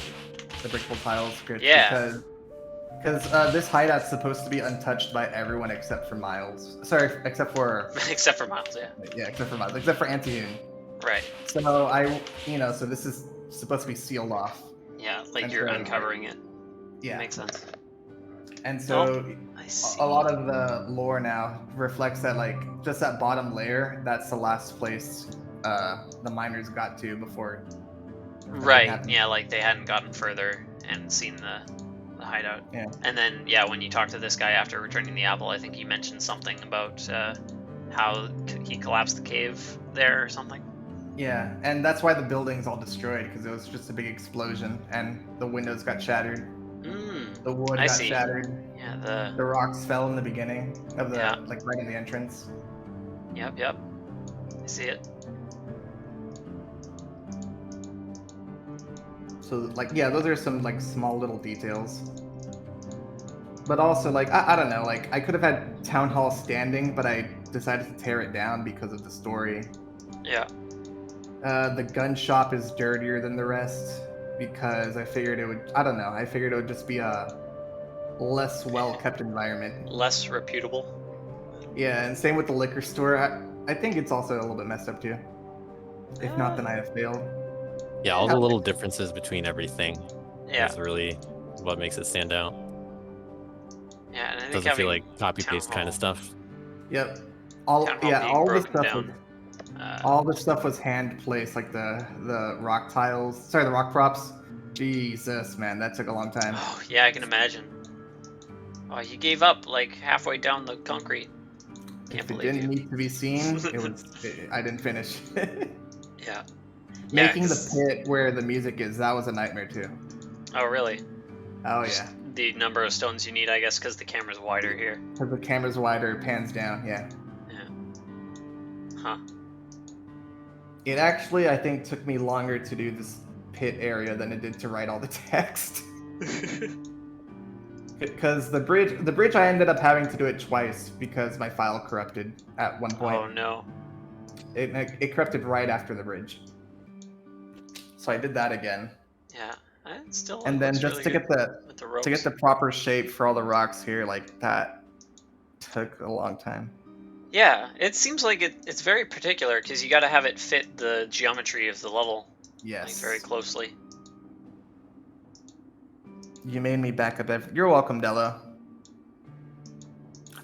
tile script Yeah. because this hideout's supposed to be untouched by everyone except for Miles. Sorry, except for except for Miles, yeah. Yeah, except for Miles, except for Antihoon. Right. So so this is supposed to be sealed off. Yeah, like you're uncovering it. Yeah. Makes sense. And so I see. a lot of the lore now reflects that, like, just that bottom layer, that's the last place the miners got to before. Right, yeah, like they hadn't gotten further and seen the hideout. Yeah. And then, yeah, when you talk to this guy after returning the apple, I think he mentioned something about how he collapsed the cave there or something. Yeah, and that's why the building's all destroyed, because it was just a big explosion, and the windows got shattered. The wood got shattered. Yeah, the rocks fell in the beginning of the like right in the entrance. Yep. I see it. So like, yeah, those are some like small little details. But also, like, I don't know, like I could have had Town Hall standing, but I decided to tear it down because of the story. Yeah. The gun shop is dirtier than the rest because I figured it would, I don't know, I figured it would just be a less well-kept environment. Less reputable. Yeah, and same with the liquor store. I think it's also a little bit messed up too. If not, then I have failed. Yeah, all the little differences between everything Yeah. is really what makes it stand out. Yeah, and I think Doesn't feel having like copy-paste kind of stuff. Yep. Town Hall being All the broken stuff down. all the stuff was hand placed, like the rock tiles. Sorry, the rock props. Jesus, man, that took a long time. Oh, yeah, I can imagine. Oh, you gave up like halfway down the concrete. Can't If it believe didn't you. need to be seen, I didn't finish. Yeah. Making Yeah, the pit where the music is, that was a nightmare too. Oh, really? Oh yeah. The number of stones you need, I guess, because the camera's wider here. Because the camera's wider, it pans down, yeah. Yeah. Huh. It actually, I think, took me longer to do this pit area than it did to write all the text. Because the bridge, I ended up having to do it twice because my file corrupted at one point. Oh no. It corrupted right after the bridge. So I did that again. Yeah. It still And then looks just really to good with the ropes. get the proper shape for all the rocks here, like that took a long time. Yeah, it seems like it's very particular because you got to have it fit the geometry of the level. Yes. Like, very closely. You made me back up. You're welcome, Della.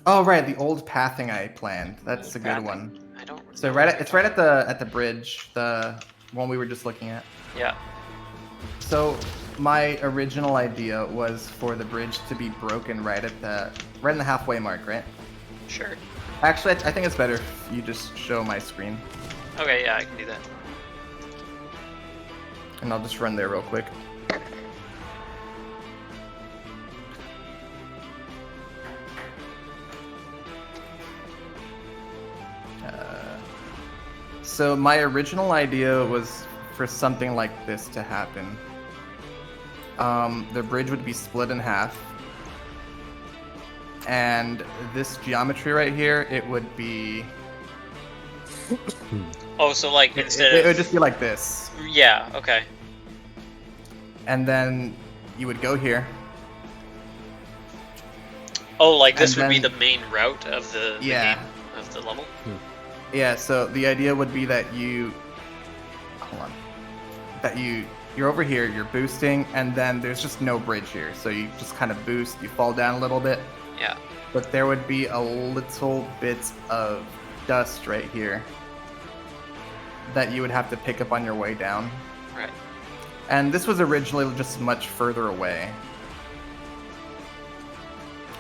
Oh right, the old pathing I planned. That's a good one. I don't. So it's right at the bridge, the one we were just looking at. Yeah. So my original idea was for the bridge to be broken right in the halfway mark, right? Sure. Actually, I think it's better if you just show my screen, Okay, yeah, I can do that. and I'll just run there real quick. So my original idea was for something like this to happen. The bridge would be split in half. And this geometry right here, it would be... Oh, so like instead it would of... just be like this. Yeah, okay. And then you would go here. Oh, like this And would be then- the main route of the Yeah. game, of the level? Yeah, so the idea would be that you... Hold on. That you're over here, you're boosting, and then there's just no bridge here. So you just kind of boost, you fall down a little bit. Yeah. But there would be a little bit of dust right here that you would have to pick up on your way down. Right. And this was originally just much further away.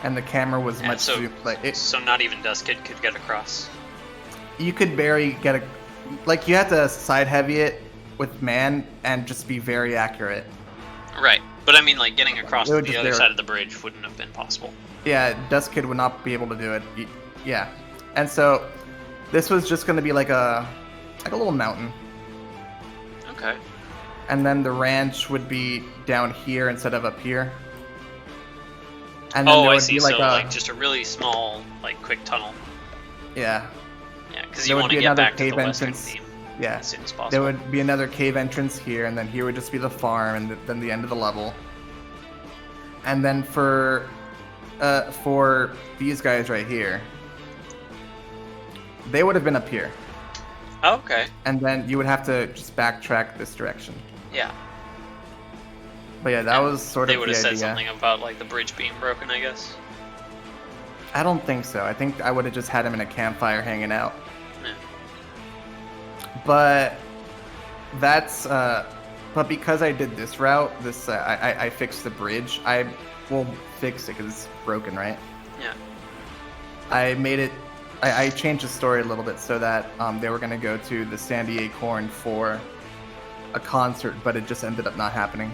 And the camera was Yeah, much... so, like, so not even dust could get across. you could barely get a... Like, you have to side heavy it with man and just be very accurate. Right. But I mean, like, getting across It to would the just other be- side of the bridge wouldn't have been possible. Yeah, Dust Kid would not be able to do it. Yeah, and so this was just going to be like a little mountain, Okay. and then the ranch would be down here instead of up here. And then Oh, there I would see. be like So, a like, just a really small, like, quick tunnel. yeah, Yeah, because There you would want to be get another back to the cave western entrance. theme yeah. as soon as possible. There would be another cave entrance here, and then here would just be the farm, and then the end of the level. And then for these guys right here, they would have been up here, Oh, okay. and then you would have to just backtrack this direction. Yeah. But yeah, that was sort They of would the have said idea. something about, like, the bridge being broken, I guess. I don't think so. I think I would have just had him in a campfire hanging out. Yeah. But that's but because I did this route, I fixed the bridge. I will fix it because it's broken, right? Yeah. I made it. I changed the story a little bit so that they were gonna go to the Sandy Acorn for a concert, but it just ended up not happening.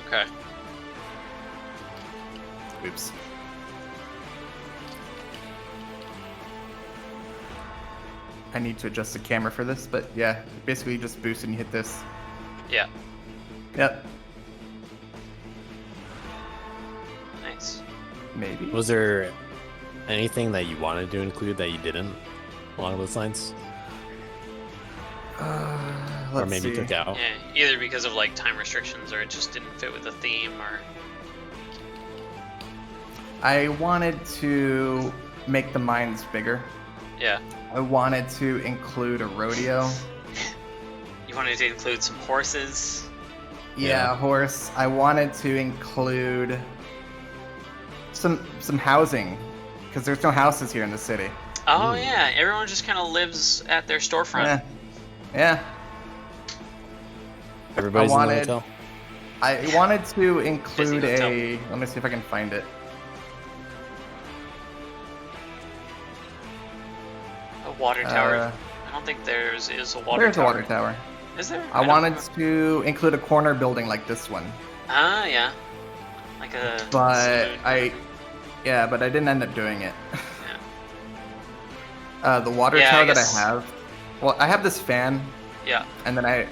Okay. Oops. I need to adjust the camera for this, but yeah, basically you just boost and you hit this. Yeah. Yep, Nice. maybe. Was there anything that you wanted to include that you didn't along those lines? Or Let's maybe see. took out? Yeah, either because of, like, time restrictions or it just didn't fit with the theme or... I wanted to make the mines bigger. Yeah. I wanted to include a rodeo. You wanted to include some horses. Yeah, a horse. I wanted to include some housing, because there's no houses here in the city. Oh, yeah. Everyone just kind of lives at their storefront. Yeah. Yeah. Everybody's I in wanted- the hotel? I wanted to include hotel. a. Let me see if I can find it. A water tower. Uh, I don't think there's a water There's a tower. water tower. Is there? I don't wanted know. to include a corner building like this one, Ah, yeah. Like a but saloon. yeah, but I didn't end up doing it. Yeah. The water Yeah, I tower that guess- I have. Well, I have this fan, Yeah. and then I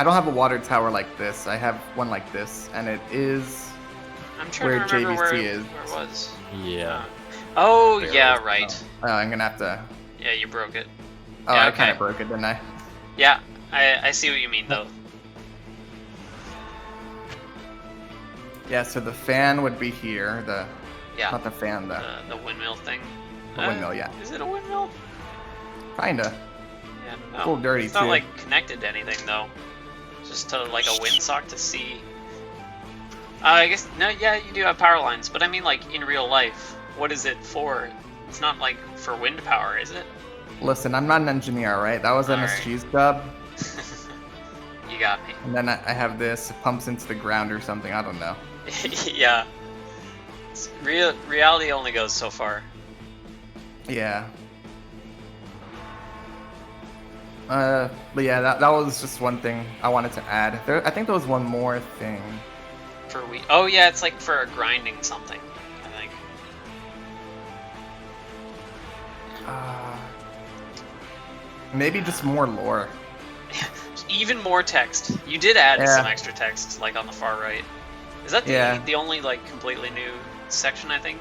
don't have a water tower like this. I have one like this, and it is I'm trying where to remember JVC where is. it was. Yeah. Oh, There yeah, it is. right. I'm gonna have to. Yeah, you broke it. Oh, Yeah, I okay. kind of broke it, didn't I? Yeah, I see what you mean, though. Yeah. So the fan would be here. Yeah. Not the fan, The windmill thing. The windmill, yeah. Is it a windmill? kinda. Yeah, I don't know. A little dirty It's not too. like connected to anything though. Just to like a windsock to see. I guess no. Yeah, you do have power lines, but I mean like in real life, what is it for? It's not like for wind power, is it? Listen, I'm not an engineer, right? That was Alright. MSG's job. You got me. And then I have this. It pumps into the ground or something. I don't know. Yeah. Reality only goes so far. Yeah. But yeah, that was just one thing I wanted to add. I think there was one more thing. Oh yeah, it's like for grinding something, I think. Maybe just more lore. Even more text. You did add Yeah. some extra text, like on the far right. Is that the only like completely new section? I think.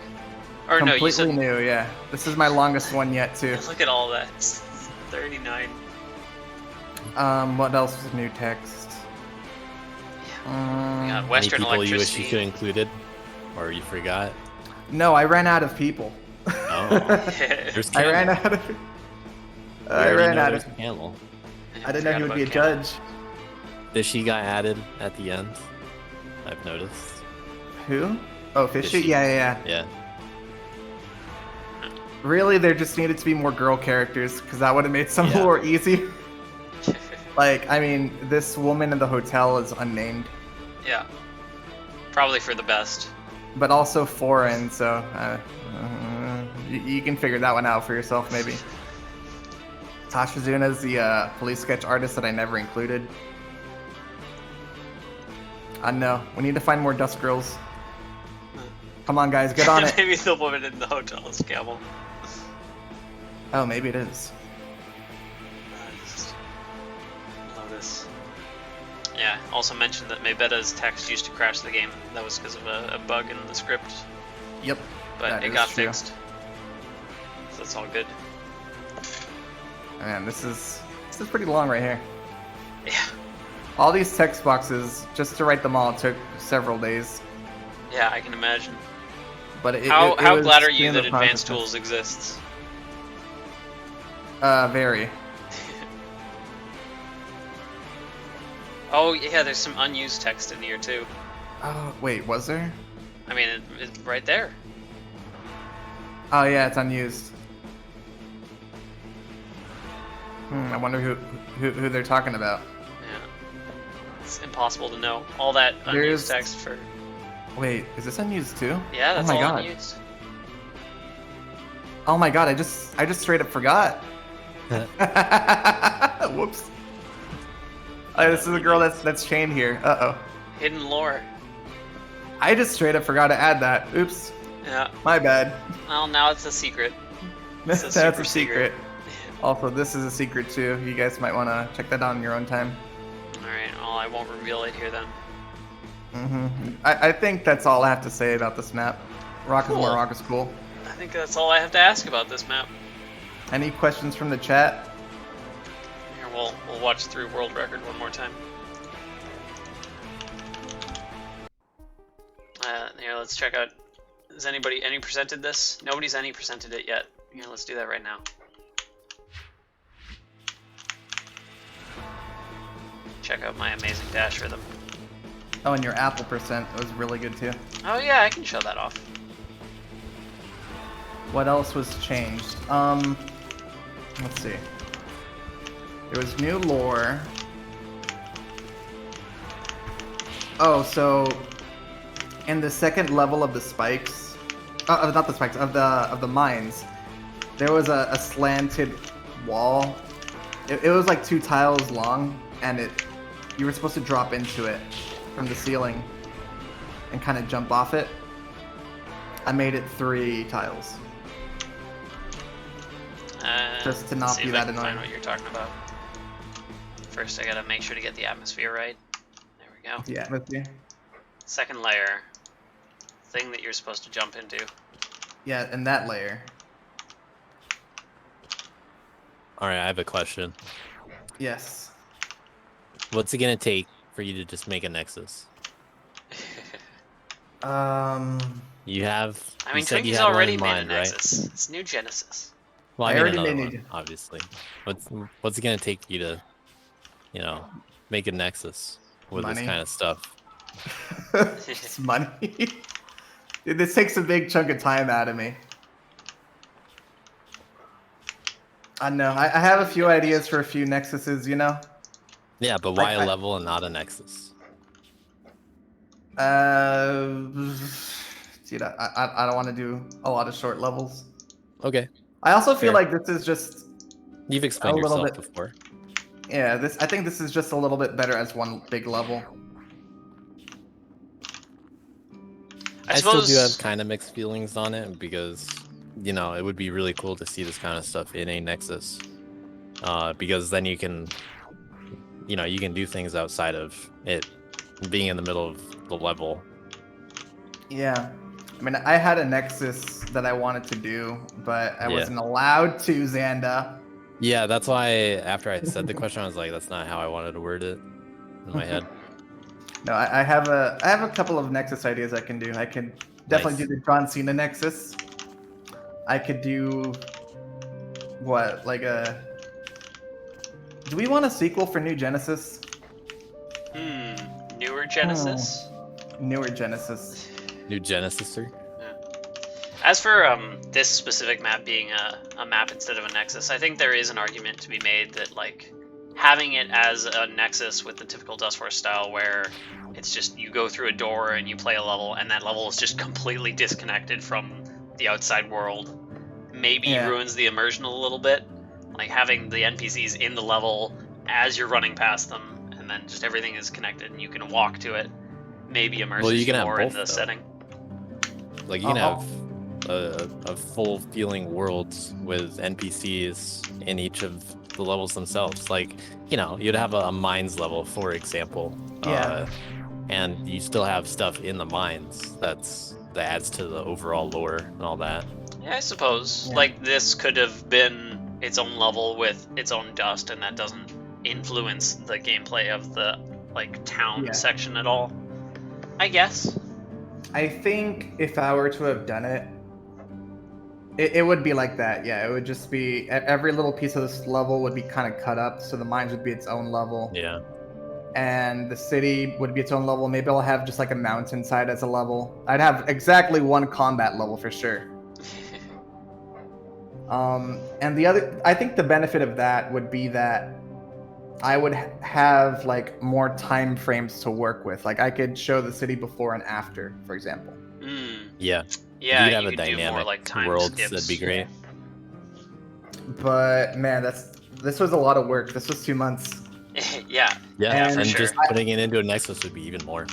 Or no, you Completely said. new, yeah. This is my longest one yet too. Look at all that. It's 39. What else was new text? We got Any Western people you wish you electricity. could included? Or you forgot? No, I ran out of people. Oh. There's I Camel. ran out of. We I already ran know out there's of. Camel. I didn't know he would be a Forgot about judge. Fishy got added at the end. I've noticed. Who? Oh, Fishy? Fishy. Yeah. Yeah. Really, there just needed to be more girl characters because that would have made some Yeah. lore easy. Like, I mean, this woman in the hotel is unnamed, Yeah. Probably for the best. but also foreign, so you can figure that one out for yourself, maybe. Tasha Zuna's the police sketch artist that I never included. I know. We need to find more dust girls. Come on, guys, get on it. Maybe the woman in the hotel is Camel. Oh, maybe it is. Lotus. Yeah, also mentioned that Maybetta's text used to crash the game. That was because of a bug in the script. Yep. But it got fixed. So it's all good. Man, this is pretty long right here. Yeah. All these text boxes, just to write them all, took several days. Yeah, I can imagine. But how was glad are you in that the Advanced process. Tools exists? Very. Oh yeah, there's some unused text in here too. Oh, wait, was there? I mean, it's right there. Oh yeah, it's unused. I wonder who they're talking about. Yeah. It's impossible to know. All that unused text for... Wait, is this unused too? Yeah, that's oh my all god. unused. Oh my god, I just straight up forgot. Whoops. Oh, this is a girl that's chained here. Uh-oh. Hidden lore. I just straight up forgot to add that. Oops. Yeah. My bad. Well, now it's a secret. It's a That's super a secret. Also, this is a secret too. You guys might want to check that out on your own time. Alright, well, I won't reveal it here then. I think that's all I have to say about this map. Rock is more rock is cool. I think that's all I have to ask about this map. Any questions from the chat? Here, we'll watch through World Record one more time. Here, let's check out. Has anybody any presented this? Nobody's any presented it yet. Here, let's do that right now. Check out my amazing dash rhythm. Oh, and your apple percent was really good too. Oh yeah, I can show that off. What else was changed? Let's see. There was new lore. Oh, so in the second level of the spikes, not the spikes, of the mines, there was a slanted wall. It was like 2 tiles long, and you were supposed to drop into it from the ceiling and kind of jump off it. I made it 3 tiles. Just to not be that annoying. Find what you're talking about. First, I gotta make sure to get the atmosphere right. There we go. The atmosphere. Second layer. Thing that you're supposed to jump into. Yeah, in that layer. Alright, I have a question. Yes. What's it gonna take for you to just make a Nexus? You have. I mean, you said you Twinkie's had one already in made mind, a right? Nexus. It's New Genesis. Well, I I mean already another made one, obviously. What's it gonna take you to, make a Nexus with Money. this kind of stuff? It's money. Dude, this takes a big chunk of time out of me. I know. I have a few ideas for a few Nexuses, you know? Yeah, but why a level and not a Nexus? Dude, I don't want to do a lot of short levels. Okay. I also feel Fair. like this is just You've explained a little yourself bit- before. I think this is just a little bit better as one big level. I still do have kind of mixed feelings on it because, it would be really cool to see this kind of stuff in a Nexus. Because then you can do things outside of it being in the middle of the level. Yeah. I mean, I had a Nexus that I wanted to do, but I Yeah. wasn't allowed to, Zaandaa. Yeah, that's why after I said the question, I was like, that's not how I wanted to word it in my head. No, I have a couple of Nexus ideas I can do. I can definitely Nice. do the John Cena Nexus. I could do what, like a... Do we want a sequel for New Genesis? Newer Genesis? Newer Genesis. New Genesiser? As for this specific map being a map instead of a Nexus, I think there is an argument to be made that, like, having it as a Nexus with the typical Dustforce style where it's just you go through a door and you play a level and that level is just completely disconnected from the outside world maybe ruins the immersion a little bit. Like having the NPCs in the level as you're running past them and then just everything is connected and you can walk to it. maybe immerses Well, you you can have more in both, the though. setting. Like you can have a full feeling worlds with NPCs in each of the levels themselves. Like, you know, you'd have a mines level, for example. Yeah. And you still have stuff in the mines that adds to the overall lore and all that. Yeah, I suppose. Yeah. Like, this could have been its own level with its own dust, and that doesn't influence the gameplay of the, like, town Yeah. section at all. I guess. I think if I were to have done it, it would be like that. Yeah, it would just be every little piece of this level would be kind of cut up, so the mines would be its own level. Yeah. And the city would be its own level. Maybe I'll have just like a mountainside as a level. I'd have exactly one combat level for sure. And the other, I think the benefit of that would be that I would have like more time frames to work with. Like I could show the city before and after, for example. Yeah. Yeah, You'd have you a could do dynamic more like time worlds. skips. That'd be great. But man, this was a lot of work. This was 2 months. Yeah. Yeah, And and sure. just putting it into a Nexus would be even more.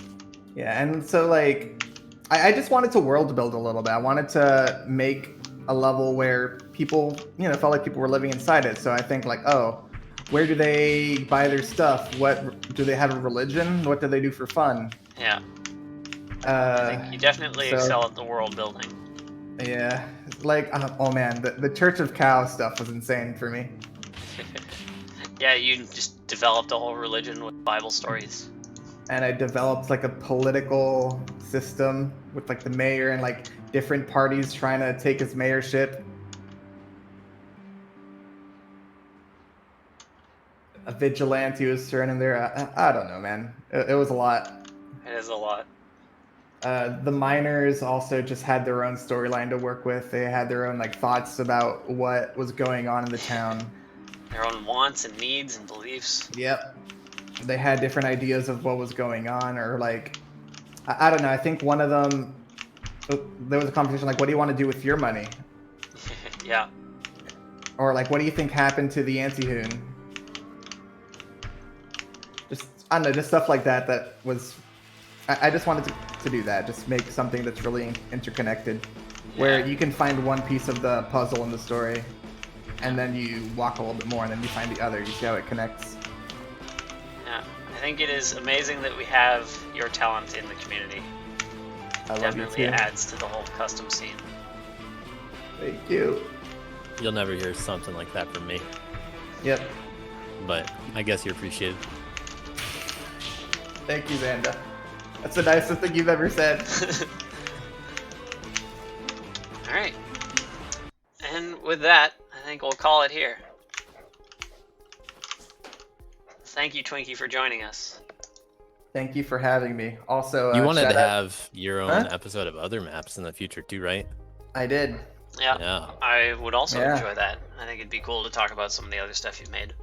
Yeah, and so like I just wanted to world build a little bit. I wanted to make a level where people, you know, felt like people were living inside it. So I think like, oh, where do they buy their stuff? What do they have a religion? What do they do for fun? Yeah. I think you definitely so- excel at the world building. Yeah, like oh man, the Church of Cow stuff was insane for me. Yeah, you just developed a whole religion with Bible stories. And I developed like a political system with like the mayor and like different parties trying to take his mayorship. A vigilante was thrown in there. I don't know, man. It was a lot. It is a lot. The miners also just had their own storyline to work with. They had their own like thoughts about what was going on in the town. Their own wants and needs and beliefs. Yep. They had different ideas of what was going on, or like, I don't know. I think one of them, there was a competition like, what do you want to do with your money? Yeah. Or like, what do you think happened to the anti-hoon? Just, I don't know, just stuff like that that was, I just wanted to do that. Just make something that's really interconnected, where Yeah. you can find one piece of the puzzle in the story, and then you walk a little bit more, and then you find the other. You see how it connects. Yeah. I think it is amazing that we have your talent in the community. I love you Definitely too. adds to the whole custom scene. Thank you. You'll never hear something like that from me, Yep. but I guess you appreciate it. Thank you, Zaandaa. That's the nicest thing you've ever said. Alright. And with that, I think we'll call it here. Thank you, Twinkie, for joining us. Thank you for having me. Also, You wanted shout to out- have your own Huh? episode of other maps in the future too, right? I did. Yeah, Yeah. I would also Yeah. enjoy that. I think it'd be cool to talk about some of the other stuff you've made.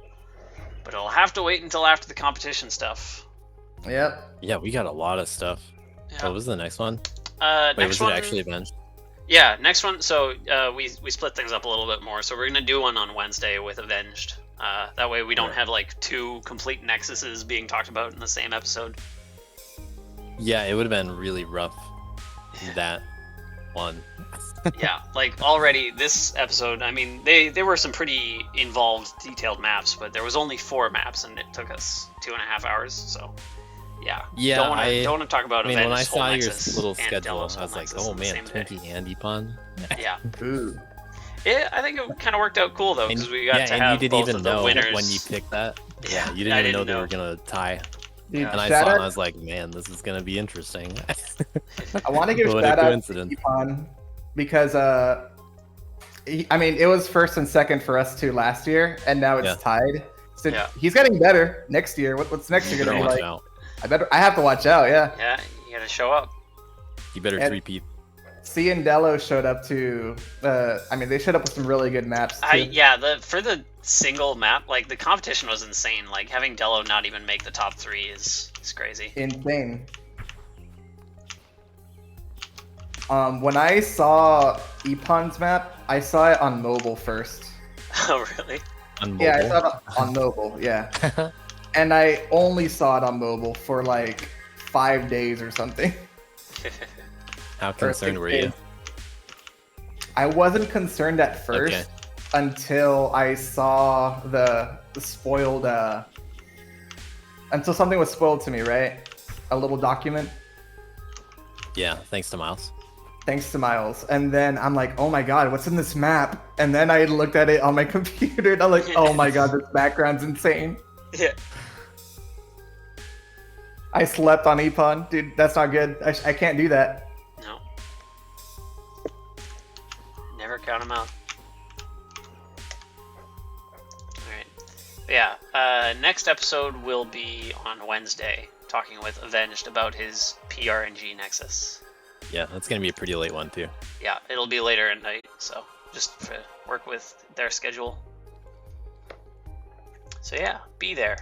But it'll have to wait until after the competition stuff. Yep. Yeah, we got a lot of stuff. Yeah. What was the next one? Next was one, it actually Avenged? Yeah, next one. So we split things up a little bit more. So we're gonna do one on Wednesday with Avenged. That way we don't have like two complete nexuses being talked about in the same episode. Yeah, it would have been really rough. That one. Yeah, like already this episode, I mean, they were some pretty involved, detailed maps, but there was only 4 maps, and it took us 2.5 hours. So, yeah. Yeah, Don't want to talk about I mean, when I Avenged whole saw your Nexus little and schedule, Delos I whole was like, Nexus oh in the man, same day. Twinkie and Epon. Yeah. Ooh. I think it kind of worked out cool though, And, because we got to and have you didn't both even of the know winners. when you picked that. Yeah, you didn't I even know didn't they know. were gonna tie. Dude, Yeah. And I shout saw it out, and I was like, man, this is gonna be interesting. I want to give What a shout out to coincidence. Epon because I mean, it was first and second for us too last year, and now it's Yeah. tied. So Yeah. he's getting better next year. What's next You year better gonna be watch like? out. I have to watch out. Yeah. Yeah, you got to show up. You better And- three-peat. C and Delo showed up to. I mean, they showed up with some really good maps too. For the single map, like the competition was insane. Like having Delo not even make the top 3 is crazy. Insane. When I saw Epon's map, I saw it on mobile first. Oh really? On Yeah, I mobile. saw it on mobile. Yeah, and I only saw it on mobile for like 5 days or something. How concerned were you? I wasn't concerned at first until I saw the spoiled until something was spoiled to me, right? A little document. Yeah, thanks to Miles. Thanks to Miles. And then I'm like, oh my god, what's in this map? And then I looked at it on my computer and I'm like, oh my god, this background's insane. Yeah. I slept on Epon. Dude, that's not good. I can't do that. No. Never count them out. Alright. Yeah, next episode will be on Wednesday, talking with Avenged about his PRNG Nexus. Yeah, that's gonna be a pretty late one too. Yeah, it'll be later at night, so just to work with their schedule. So yeah, be there.